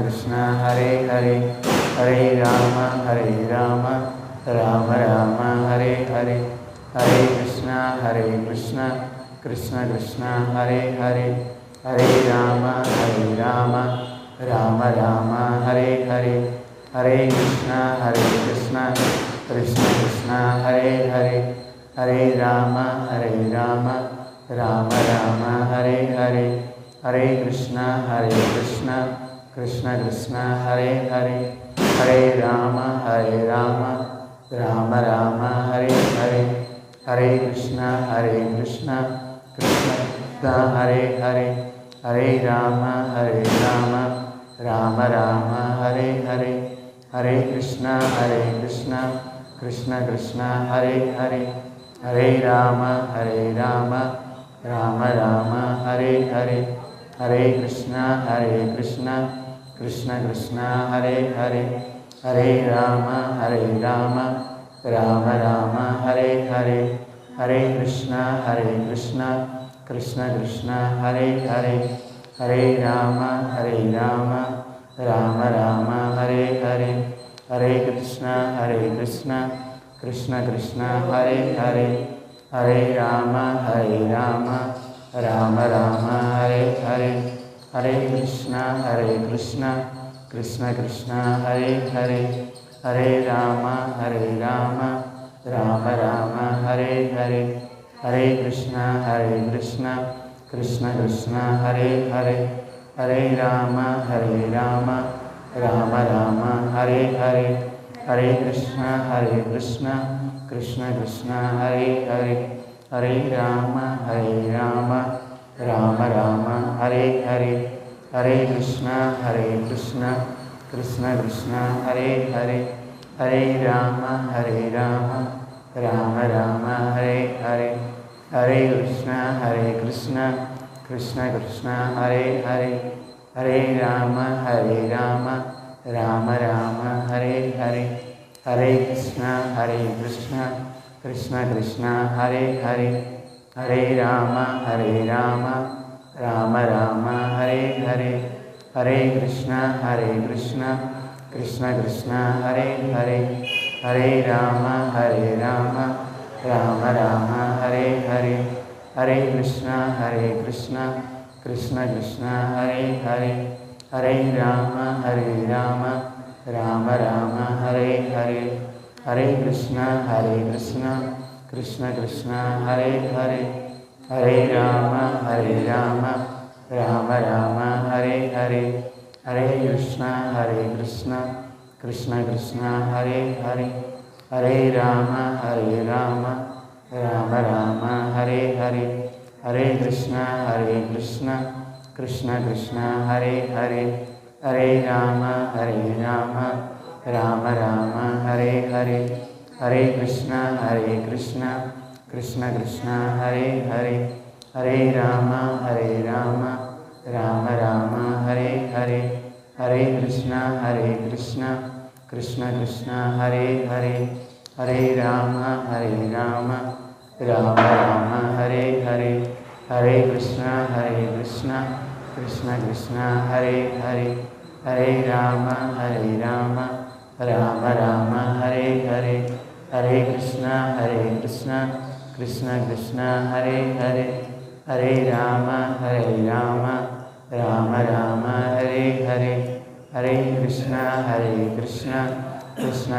కృష్ణ హరే హరే హరే రామ రామ హరే హరే హరే కృష్ణ కృష్ణ హరే హరే హరే రామ రామ హరే హరే హరే కృష్ణ కృష్ణ హరే హరే హరే రామ రామ హరే హరే హరే కృష్ణ కృష్ణ హరే హరే హరే రామ రామ హరే హరే హరే కృష్ణ కృష్ణ హరే హరే హరే రామ రామ హరే హరే హరే కృష్ణ కృష్ణ హరే హరే హరే రామ రామ హరే హరే హరే కృష్ణ కృష్ణ హరే హరే హరే రామ రామ హరే హరే హరే కృష్ణ కృష్ణ హరే హరే హరే రామ రామ హరే హరే హరే కృష్ణ కృష్ణ హరే హరే హరే రామ రామ హరే హరే హరే కృష్ణ కృష్ణ హరే హరే హరే రామ రామ హరే హరే హరే కృష్ణ కృష్ణ హరే హరే హరే రామ రామ హరే హరే హరే కృష్ణ కృష్ణ హరే హరే హరే రామ రామ హరే హరే హరే కృష్ణ కృష్ణ హరే హరే హరే రామ రామ హరే హరే హరే కృష్ణ కృష్ణ కృష్ణ హరే హరే హరే రామ రామ రామ హరే హరే హరే కృష్ణ కృష్ణ కృష్ణ హరే హరే హరే రామ రామ రామ హరే హరే హరే కృష్ణ కృష్ణ కృష్ణ హరే హరే హరే రామ రామ రామ హరే హరే హరే కృష్ణ కృష్ణ కృష్ణ హరే హరే హరే రామ రామ రామ హరే హరే హరే కృష్ణ కృష్ణ కృష్ణ హరే హరే హరే రామ రామ రామ హరే హరే హరే కృష్ణ కృష్ణ కృష్ణ హరే హరే హరే రామ రామ రామ హరే హరే హరే కృష్ణ కృష్ణ కృష్ణ హరే హరే హరే రామ రామ రామ హరే హరే హరే కృష్ణ కృష్ణ కృష్ణ హరే హరే హరే రామ రామ రామ హరే హరే హరే కృష్ణ కృష్ణ హరే హరే హరే రామ రామ రామ హరే హరే హరే కృష్ణ కృష్ణ హరే హరే హరే రామ రామ హరే హరే హరే కృష్ణ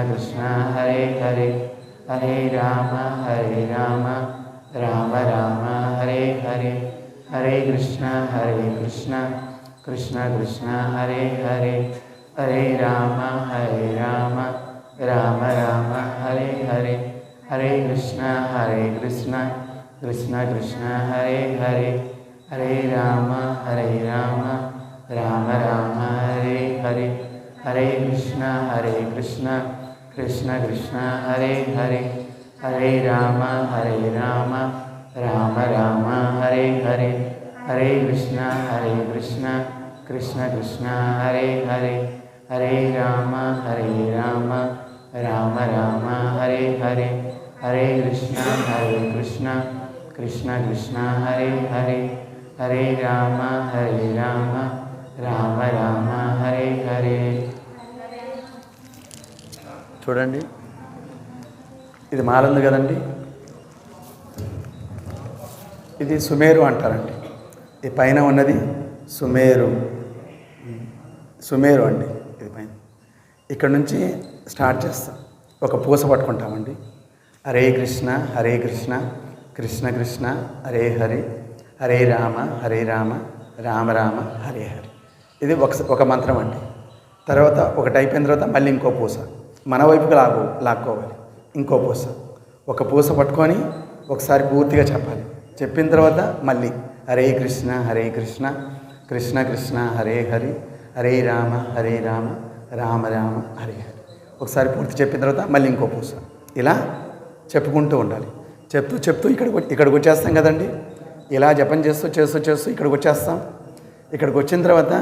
కృష్ణ హరే హరే హరే రామ రామ హరే హరే హరే కృష్ణ కృష్ణ హరే హరే హరే రామ రామ హరే హరే హరే కృష్ణ కృష్ణ హరే హరే హరే రామ రామ హరే హరే హరే కృష్ణ కృష్ణ హరే హరే హరే రామ రామ హరే హరే హరే కృష్ణ కృష్ణ హరే హరే హరే రామ రామ హరే హరే హరే కృష్ణ కృష్ణ హరే హరే హరే రామ రామ హరే హరే. చూడండి, ఇది మాల ఉంది కదండి, ఇది సుమేరు అంటారండి. ఈ పైన ఉన్నది సుమేరు అండి. ఇది పైన ఇక్కడ నుంచి స్టార్ట్ చేస్తాం. ఒక పూస పట్టుకుంటామండి. హరే కృష్ణ కృష్ణ కృష్ణ హరే హరే హరే రామ రామ రామ హరే హరే. ఇది ఒక మంత్రం అండి. తర్వాత ఒకటి అయిపోయిన తర్వాత మళ్ళీ ఇంకో పూస మన వైపుకి లాక్కోవాలి. ఇంకో పూస, ఒక పూస పట్టుకొని ఒకసారి పూర్తిగా చెప్పాలి. చెప్పిన తర్వాత మళ్ళీ హరే కృష్ణ కృష్ణ కృష్ణ హరే హరి హరే రామ రామ రామ హరే హరి. ఒకసారి పూర్తి చెప్పిన తర్వాత మళ్ళీ ఇంకో పూస, ఇలా చెప్పుకుంటూ ఉండాలి. చెప్తూ ఇక్కడికి వచ్చేస్తాం కదండి. ఇలా జపం చేస్తూ ఇక్కడికి వచ్చేస్తాం. ఇక్కడికి వచ్చిన తర్వాత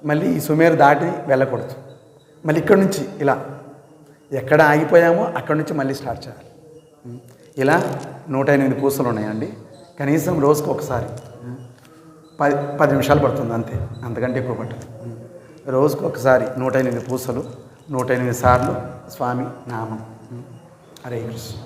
మళ్ళీ ఈ సుమేరు దాటి వెళ్ళకూడదు. మళ్ళీ ఇక్కడి నుంచి ఇలా ఎక్కడ ఆగిపోయామో అక్కడి నుంచి మళ్ళీ స్టార్ట్ చేయాలి. ఇలా 108 పూసలు ఉన్నాయండి. కనీసం రోజుకు ఒకసారి 10 నిమిషాలు పడుతుంది, అంతే, అంతకంటే ఎక్కువ పట్టదు. రోజుకు ఒకసారి 108 పూసలు, 108 సార్లు స్వామి నామం. హరే కృష్ణ.